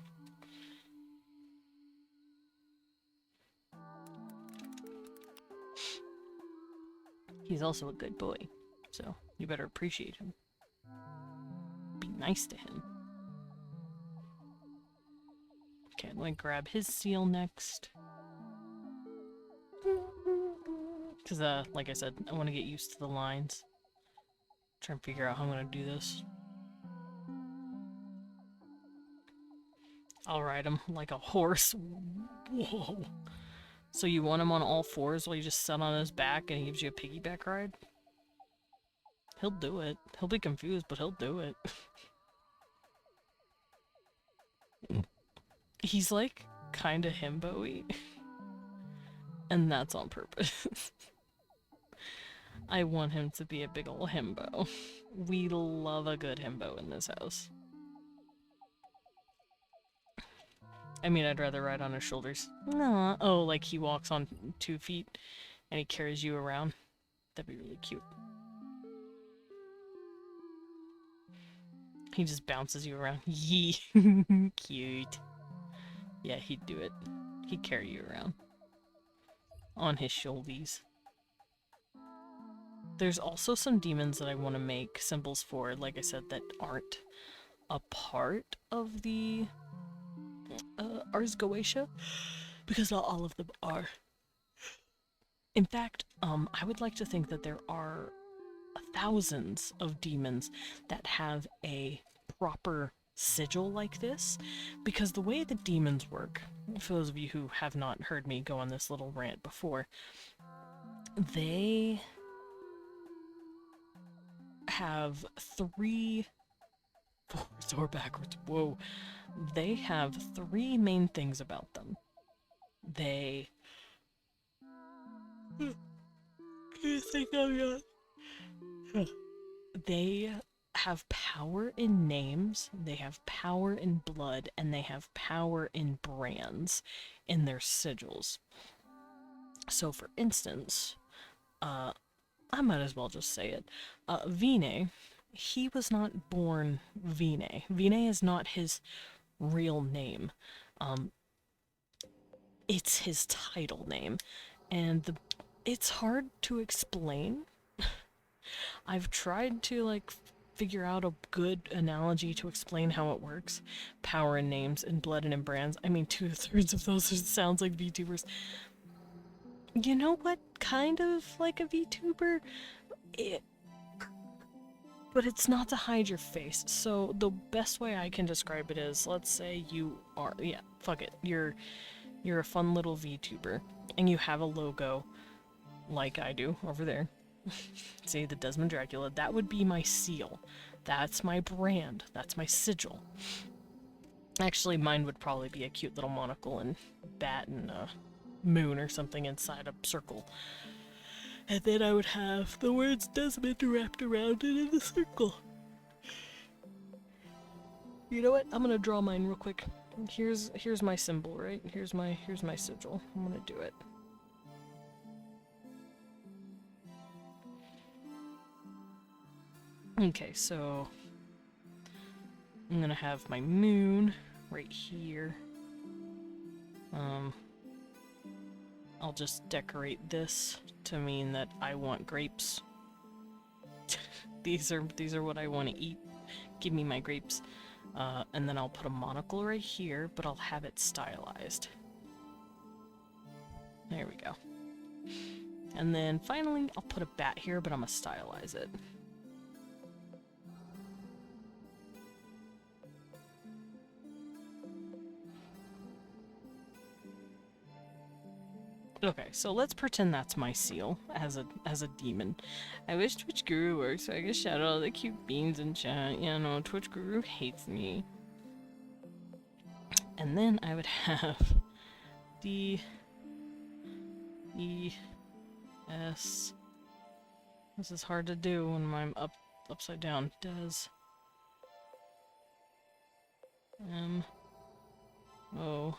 He's also a good boy, so you better appreciate him. Be nice to him. Okay, let me grab his seal next. Because, like I said, I want to get used to the lines. Try and figure out how I'm going to do this. I'll ride him like a horse. Whoa. So you want him on all fours while you just sit on his back and he gives you a piggyback ride? He'll do it. He'll be confused, but he'll do it. He's like kinda himbo-y. And that's on purpose. I want him to be a big ol' himbo. We love a good himbo in this house. I mean, I'd rather ride on his shoulders. Nah. Oh, like he walks on 2 feet and he carries you around. That'd be really cute. He just bounces you around. Yee. Cute. Yeah, he'd do it. He'd carry you around. On his shoulders. There's also some demons that I want to make symbols for, like I said, that aren't a part of the Ars Goetia, because not all of them are. In fact, I would like to think that there are thousands of demons that have a proper sigil like this, because the way the demons work, for those of you who have not heard me go on this little rant before, they have 3 forwards or backwards. Whoa. They have three main things about them. They. They have power in names, they have power in blood, and they have power in brands in their sigils. So, for instance, I might as well just say it. Vine, he was not born Vine. Vine is not his real name. It's his title name, and it's hard to explain. I've tried to figure out a good analogy to explain how it works. Power in names and blood and in brands. I mean, 2/3 of those sounds like VTubers. You know what? Kind of like a VTuber. But it's not to hide your face. So the best way I can describe it is, let's say you are, yeah, fuck it. You're a fun little VTuber, and you have a logo, like I do over there. See, the Desmond Dracula. That would be my seal. That's my brand. That's my sigil. Actually, mine would probably be a cute little monocle and bat and moon or something inside a circle. And then I would have the words Desmond wrapped around it in the circle. You know what? I'm gonna draw mine real quick. Here's my symbol, right? Here's my sigil. I'm gonna do it. Okay, so I'm gonna have my moon right here. I'll just decorate this to mean that I want grapes. These are what I want to eat. Give me my grapes. And then I'll put a monocle right here, but I'll have it stylized. There we go. And then finally, I'll put a bat here, but I'm gonna stylize it. Okay, so let's pretend that's my seal as a demon. I wish Twitch Guru works so I could shout out all the cute beans in chat. Yeah, no, Twitch Guru hates me. And then I would have D E S. This is hard to do when I'm upside down. Des M O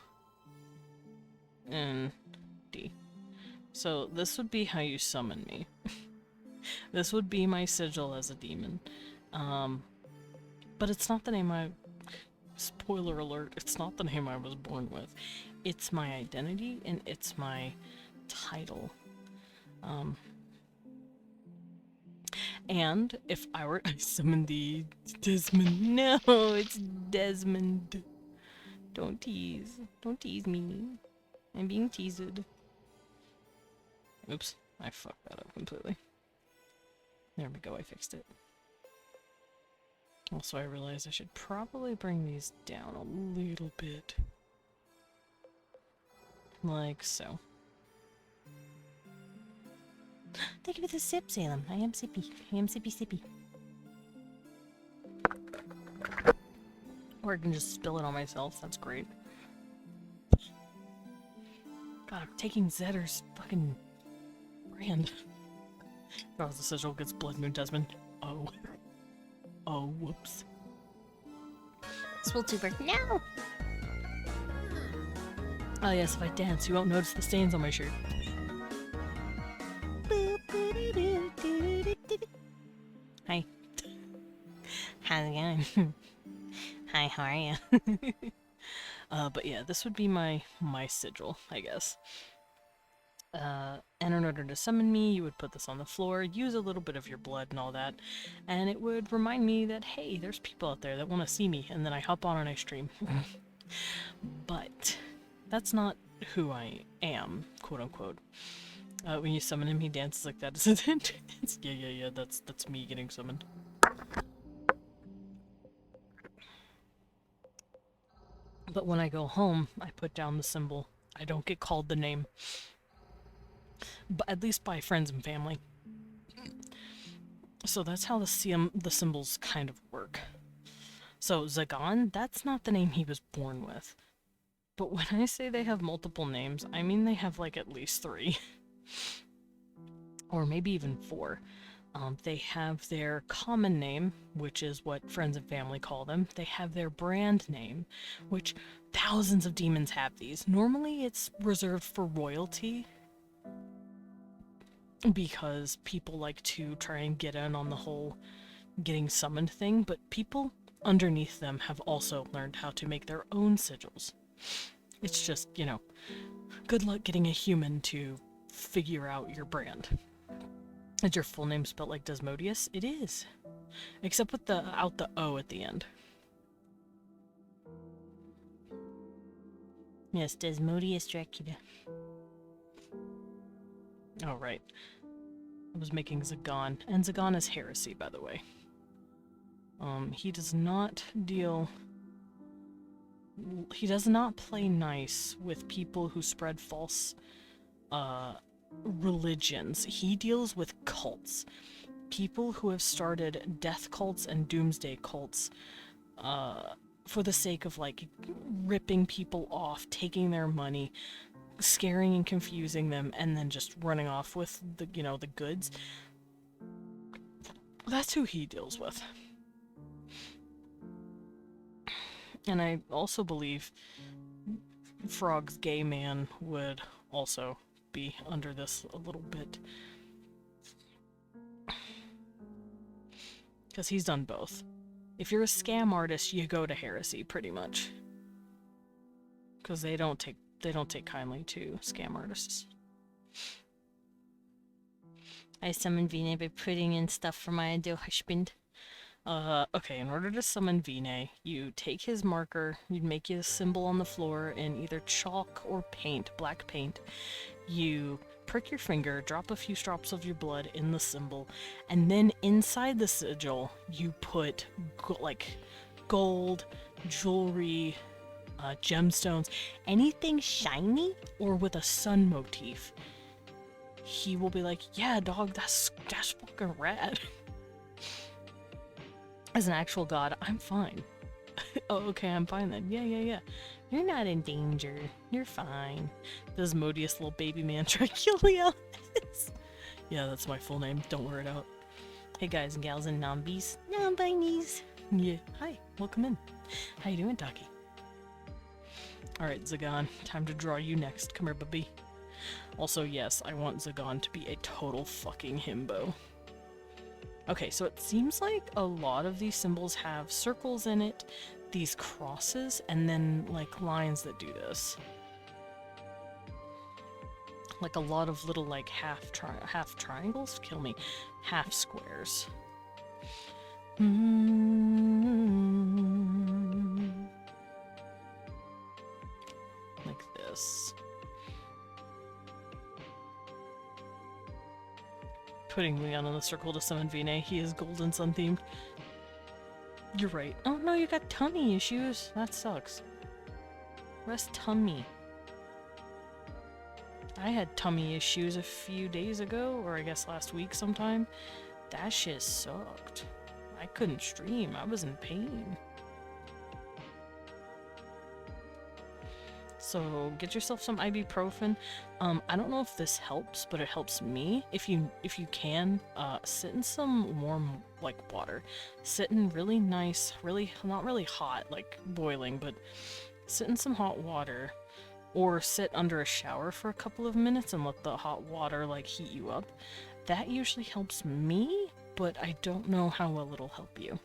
N D. So this would be how you summon me. This would be my sigil as a demon. But it's not the name I... Spoiler alert, it's not the name I was born with. It's my identity and it's my title. And if I were to summon the Desmond... No, it's Desmond. Don't tease. Don't tease me. I'm being teased. Oops, I fucked that up completely. There we go, I fixed it. Also, I realized I should probably bring these down a little bit. Like so. Thank you for the sip, Salem. I am sippy. I am sippy sippy. Or I can just spill it on myself, that's great. God, I'm taking Zetter's fucking brand. Oh, the sigil gets Blood Moon Desmond. Oh. Oh, whoops. Swiltuber. No! Oh yes, if I dance, you won't notice the stains on my shirt. Hi. How's it going? Hi, how are you? But yeah, this would be my sigil, I guess. And in order to summon me, you would put this on the floor, use a little bit of your blood and all that, and it would remind me that, hey, there's people out there that want to see me, and then I hop on and I stream. But that's not who I am, quote unquote. When you summon him, he dances like that. Yeah, that's me getting summoned. But when I go home, I put down the symbol. I don't get called the name. But at least by friends and family. So that's how the symbols kind of work. So Zagan, that's not the name he was born with. But when I say they have multiple names, I mean they have like at least 3. Or maybe even 4. They have their common name, which is what friends and family call them. They have their brand name, which thousands of demons have these. Normally it's reserved for royalty, because people like to try and get in on the whole getting summoned thing, but people underneath them have also learned how to make their own sigils. It's just, good luck getting a human to figure out your brand. Is your full name spelled like Desmodius? It is. Except with the O at the end. Yes, Desmodius Dracula. Oh, right. I was making Zagan. And Zagan is heresy, by the way. He does not play nice with people who spread false, religions. He deals with cults. People who have started death cults and doomsday cults, for the sake of, like, ripping people off, taking their money, scaring and confusing them, and then just running off with the goods. That's who he deals with. And I also believe Frog's gay man would also be under this a little bit. Because he's done both. If you're a scam artist, you go to heresy, pretty much. Because they don't take kindly to scam artists. I summon Vine by putting in stuff for my ideal husband. Okay, in order to summon Vine, you take his marker, you'd make a symbol on the floor in either chalk or paint, black paint. You prick your finger, drop a few drops of your blood in the symbol, and then inside the sigil, you put, gold, jewelry, gemstones, anything shiny or with a sun motif. He will be like, yeah, dog, that's fucking rad. As an actual god, I'm fine. Oh, okay, I'm fine then. Yeah. You're not in danger. You're fine. Desmodius, little baby man, Dracula. Yeah, that's my full name. Don't wear it out. Hey guys and gals and nombies. Non-binies. Yeah, hi, welcome in. How you doing, Taki? Alright, Zagan, time to draw you next. Come here, baby. Also, yes, I want Zagan to be a total fucking himbo. Okay, so it seems like a lot of these symbols have circles in it, these crosses, and then, like, lines that do this. Like a lot of little, like, half triangles? Kill me. Half squares. Like this. Putting Leon in the circle to summon Vine. He is Golden Sun themed. You're right. Oh no, you got tummy issues. That sucks. Rest tummy. I had tummy issues a few days ago, or I guess last week sometime. That shit sucked. I couldn't stream. I was in pain. So get yourself some ibuprofen. I don't know if this helps, but it helps me. If you can, sit in some warm, like, water. Sit in really nice, not really hot, like boiling, but sit in some hot water. Or sit under a shower for a couple of minutes and let the hot water, like, heat you up. That usually helps me, but I don't know how well it'll help you.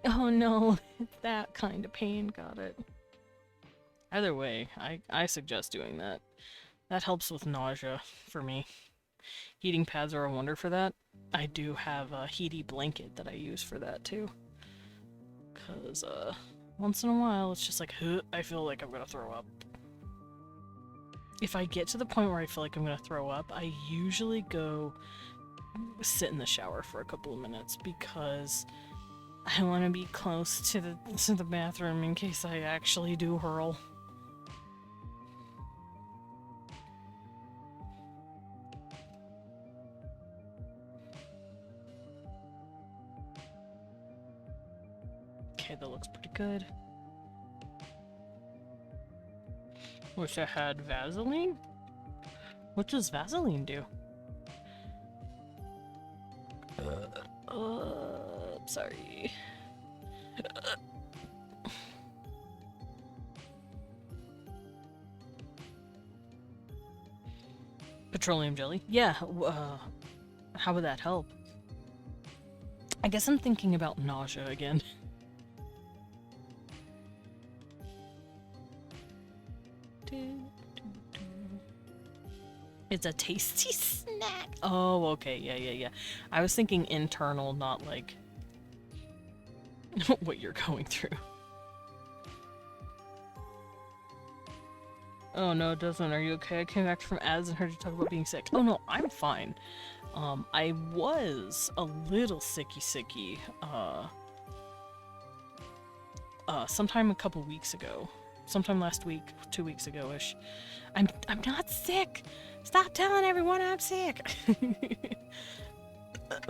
Oh no, it's that kind of pain, got it. Either way, I suggest doing that. That helps with nausea, for me. Heating pads are a wonder for that. I do have a heaty blanket that I use for that, too. Because, once in a while, it's just like, I feel like I'm gonna throw up. If I get to the point where I feel like I'm gonna throw up, I usually go sit in the shower for a couple of minutes, because I want to be close to the bathroom in case I actually do hurl. Okay, that looks pretty good. Wish I had Vaseline? What does Vaseline do? Sorry. Petroleum jelly? Yeah, how would that help? I guess I'm thinking about nausea again. It's a tasty snack. Oh, okay. Yeah. I was thinking internal, not like what you're going through. Oh no, it doesn't. Are you okay? I came back from ads and heard you talk about being sick. Oh no, I'm fine. I was a little sicky, sometime a couple weeks ago. Sometime last week, 2 weeks ago-ish. I'm not sick! Stop telling everyone I'm sick!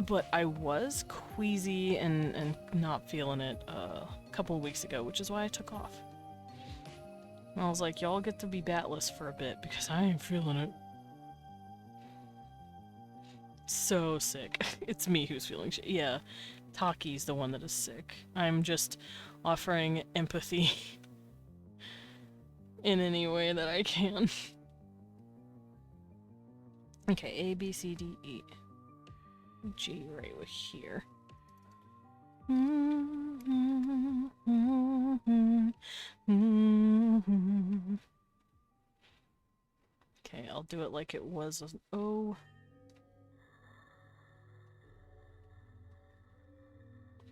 But I was queasy and not feeling it a couple of weeks ago, which is why I took off. And I was like, y'all get to be batless for a bit because I ain't feeling it. So sick. It's me who's feeling shit. Yeah, Taki's the one that is sick. I'm just offering empathy in any way that I can. Okay, A, B, C, D, E. G right with here. Okay, I'll do it like it was an O.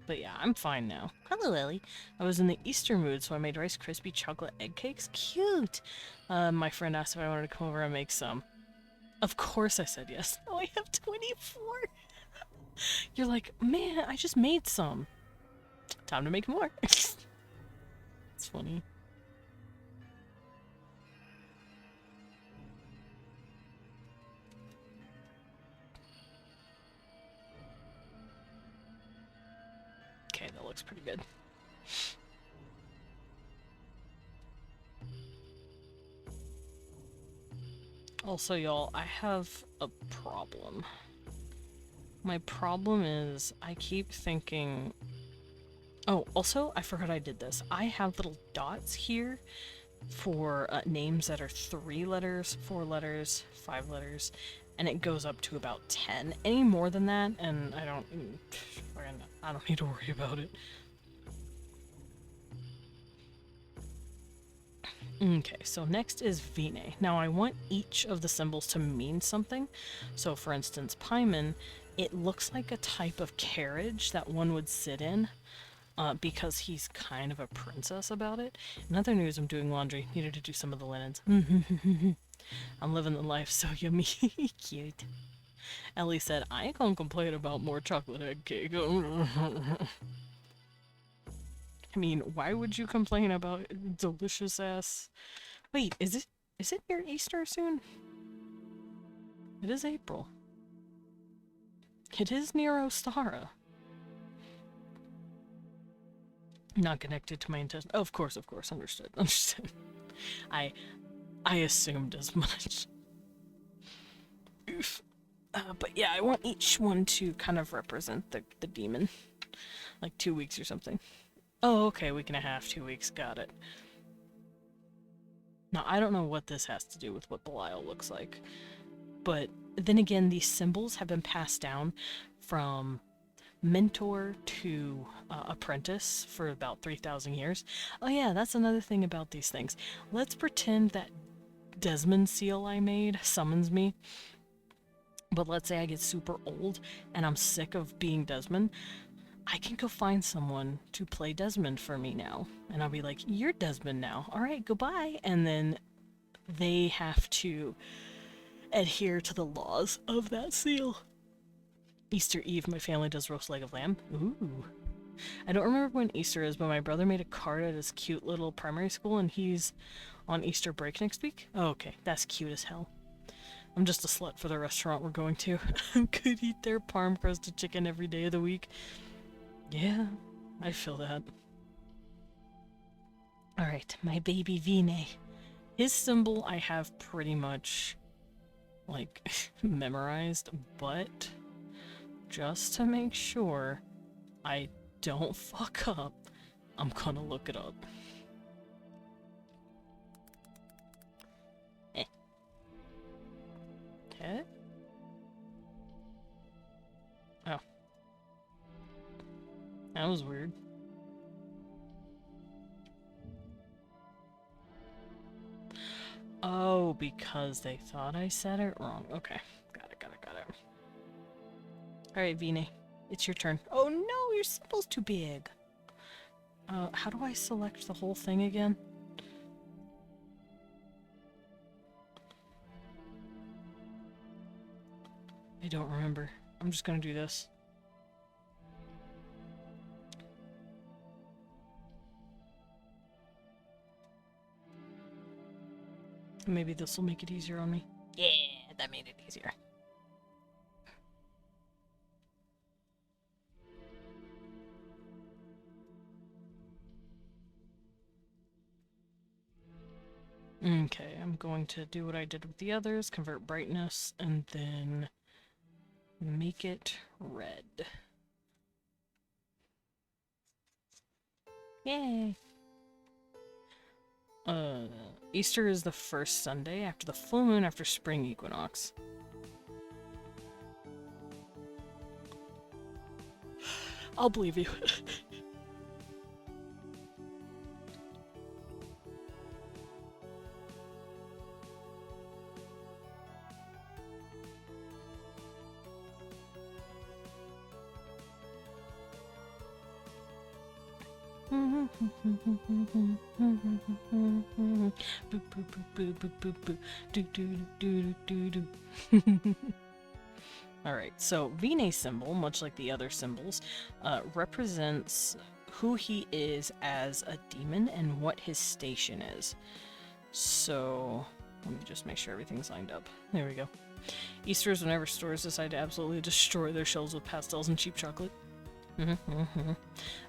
But yeah, I'm fine now. Hello, Ellie. I was in the Easter mood, so I made Rice Krispie chocolate egg cakes. Cute! My friend asked if I wanted to come over and make some. Of course I said yes. Now I have 24! You're like, man, I just made some. Time to make more. It's funny. Okay, that looks pretty good. Also, y'all, I have a problem. My problem is I keep thinking... Oh, also, I forgot I did this. I have little dots here for names that are 3 letters, 4 letters, 5 letters, and it goes up to about 10. Any more than that, and I don't need to worry about it. Okay, so next is Vine. Now I want each of the symbols to mean something. So for instance, Paimon, it looks like a type of carriage that one would sit in, because he's kind of a princess about it. In other news, I'm doing laundry. Needed to do some of the linens. I'm living the life, so yummy. Cute. Ellie said, I ain't gonna complain about more chocolate egg cake. I mean, why would you complain about delicious ass... Wait, is it near Easter soon? It is April. It is near Ostara. Not connected to my intestine. Oh, of course, understood. I assumed as much. Oof. But yeah, I want each one to kind of represent the demon. Like 2 weeks or something. Oh, okay, week and a half, 2 weeks, got it. Now, I don't know what this has to do with what Belial looks like. But then again, these symbols have been passed down from mentor to apprentice for about 3,000 years. Oh yeah, that's another thing about these things. Let's pretend that Desmond seal I made summons me. But let's say I get super old and I'm sick of being Desmond. I can go find someone to play Desmond for me now. And I'll be like, you're Desmond now. Alright, goodbye. And then they have to adhere to the laws of that seal. Easter Eve, my family does roast leg of lamb. Ooh. I don't remember when Easter is, but my brother made a card at his cute little primary school, and he's on Easter break next week. Oh, okay. That's cute as hell. I'm just a slut for the restaurant we're going to. I could eat their parm crusted chicken every day of the week. Yeah, I feel that. Alright, my baby Vine. His symbol I have pretty much, like, memorized, but just to make sure I don't fuck up, I'm gonna look it up. Okay. Oh. That was weird. Oh, because they thought I said it wrong. Okay. Got it. Alright, Vine. It's your turn. Oh no, your symbol's too big. How do I select the whole thing again? I don't remember. I'm just gonna do this. Maybe this will make it easier on me. Yeah, that made it easier. Okay, I'm going to do what I did with the others, convert brightness, and then make it red. Yay! Easter is the first Sunday after the full moon after spring equinox. I'll believe you. Alright, so Vine's symbol, much like the other symbols, represents who he is as a demon and what his station is. So, let me just make sure everything's lined up. There we go. Easter is whenever stores decide to absolutely destroy their shelves with pastels and cheap chocolate.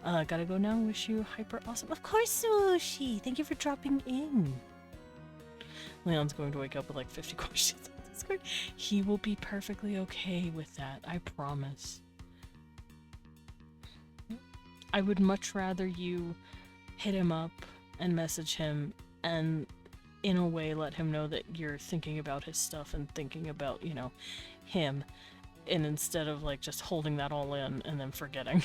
Gotta go now. Wish you hyper awesome. Of course, Sushi! Thank you for dropping in. Leon's going to wake up with like 50 questions on Discord. He will be perfectly okay with that, I promise. I would much rather you hit him up and message him and in a way let him know that you're thinking about his stuff and thinking about, you know, him. And instead of like just holding that all in and then forgetting.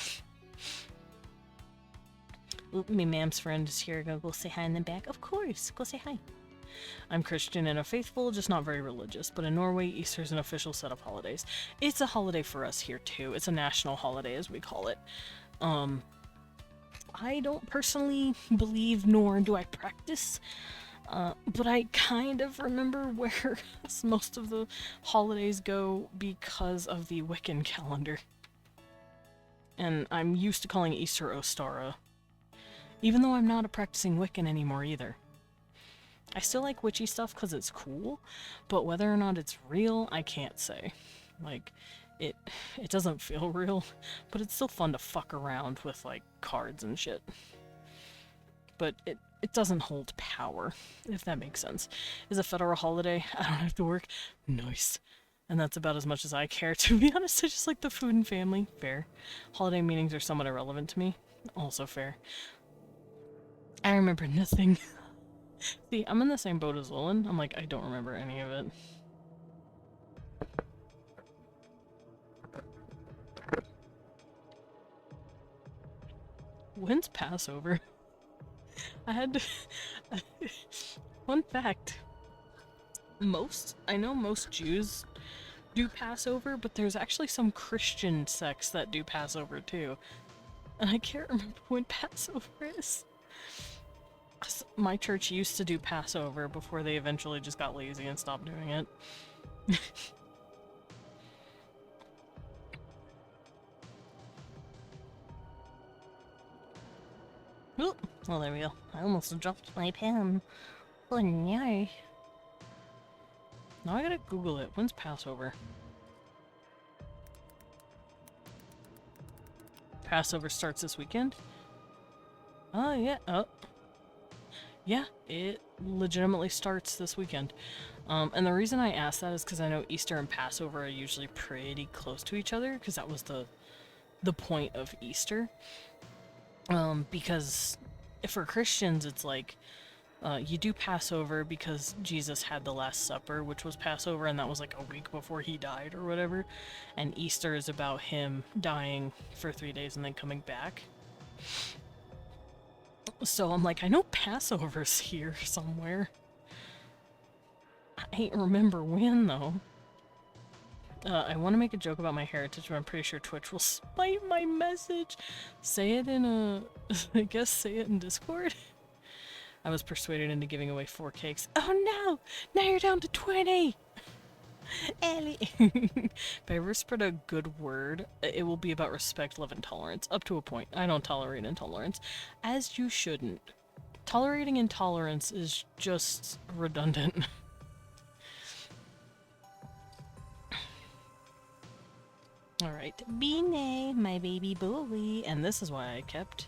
Oop, me ma'am's friend is here. Go say hi in the back. Of course, go say hi. I'm Christian and a faithful, just not very religious, but in Norway, Easter is an official set of holidays. It's a holiday for us here too. It's a national holiday, as we call it. I don't personally believe, nor do I practice, but I kind of remember where most of the holidays go because of the Wiccan calendar. And I'm used to calling Easter Ostara, even though I'm not a practicing Wiccan anymore either. I still like witchy stuff because it's cool, but whether or not it's real, I can't say. Like, it doesn't feel real, but it's still fun to fuck around with, like, cards and shit. But it doesn't hold power, if that makes sense. Is a federal holiday. I don't have to work. Nice. And that's about as much as I care, to be honest. I just like the food and family. Fair. Holiday meetings are somewhat irrelevant to me. Also fair. I remember nothing. See, I'm in the same boat as Lilin. I'm like, I don't remember any of it. When's Passover? I had to... Fun fact. I know most Jews do Passover, but there's actually some Christian sects that do Passover too. And I can't remember when Passover is. My church used to do Passover before they eventually just got lazy and stopped doing it. Oop. Well, there we go. I almost dropped my pen. Oh no. Now I gotta Google it. When's Passover? Passover starts this weekend? Oh, yeah. Oh. Yeah, it legitimately starts this weekend. And the reason I asked that is because I know Easter and Passover are usually pretty close to each other, because that was the point of Easter. Because for Christians, it's like you do Passover because Jesus had the Last Supper, which was Passover, and that was like a week before he died or whatever. And Easter is about him dying for 3 days and then coming back. So I'm like, I know Passover's here somewhere. I ain't remember when, though. I want to make a joke about my heritage, but I'm pretty sure Twitch will spite my message. Say it in a... I guess say it in Discord? I was persuaded into giving away 4 cakes. Oh no! Now you're down to 20! Ellie! If I ever spread a good word, it will be about respect, love, and tolerance. Up to a point. I don't tolerate intolerance. As you shouldn't. Tolerating intolerance is just redundant. Alright, Beanie, my baby boy. And this is why I kept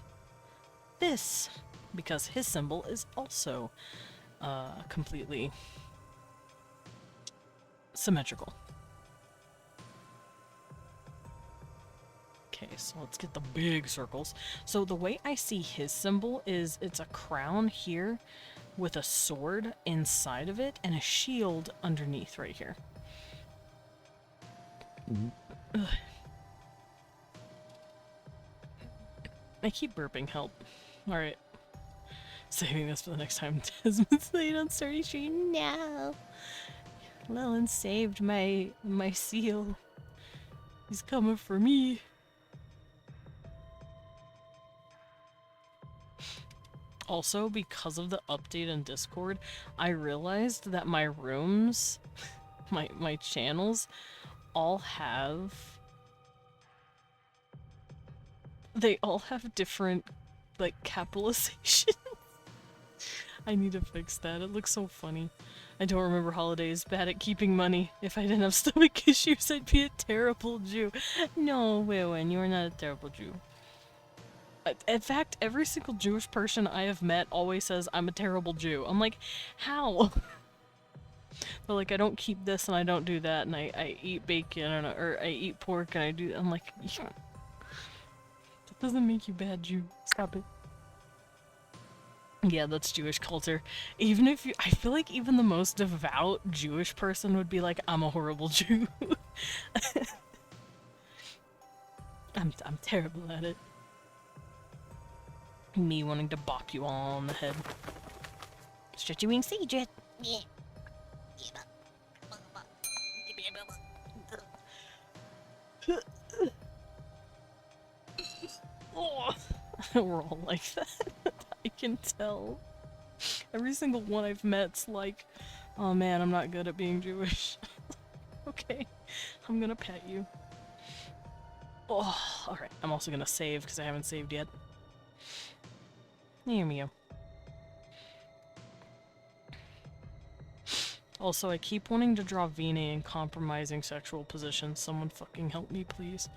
this. Because his symbol is also completely symmetrical. Okay, so let's get the big circles. So the way I see his symbol is it's a crown here with a sword inside of it and a shield underneath right here. Ugh. I keep burping, help. Alright. Saving this for the next time Desmond's late on Starty Stream. No! Lillian saved my seal. He's coming for me. Also, because of the update in Discord, I realized that my rooms, my channels, all have... They all have different, like, capitalizations. I need to fix that. It looks so funny. I don't remember holidays. Bad at keeping money. If I didn't have stomach issues, I'd be a terrible Jew. No, Win, you are not a terrible Jew. In fact, every single Jewish person I have met always says I'm a terrible Jew. I'm like, how? But like, I don't keep this and I don't do that, and I eat bacon or I eat pork and I do. I'm like, yeah. That doesn't make you bad Jew. Stop it. Yeah, that's Jewish culture. Even if you, I feel like even the most devout Jewish person would be like, I'm a horrible Jew. I'm terrible at it. Me wanting to bop you all on the head. Stretchy wings, siege it. Yeah. Oh, we're all like that. I can tell. Every single one I've met's like, oh man, I'm not good at being Jewish. Okay, I'm gonna pet you. Oh, alright. I'm also gonna save because I haven't saved yet. Here we go. Also, I keep wanting to draw Vina in compromising sexual positions. Someone fucking help me, please.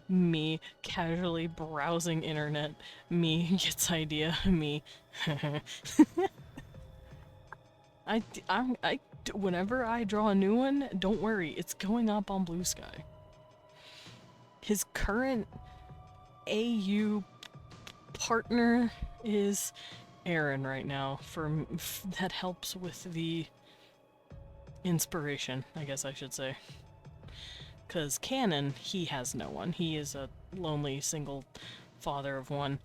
Me casually browsing internet. Me gets idea. Me. Whenever I draw a new one, don't worry, it's going up on Blue Sky. His current AU partner is Aaron right now. That helps with the inspiration, I guess I should say. Because Canon, he has no one. He is a lonely single father of one.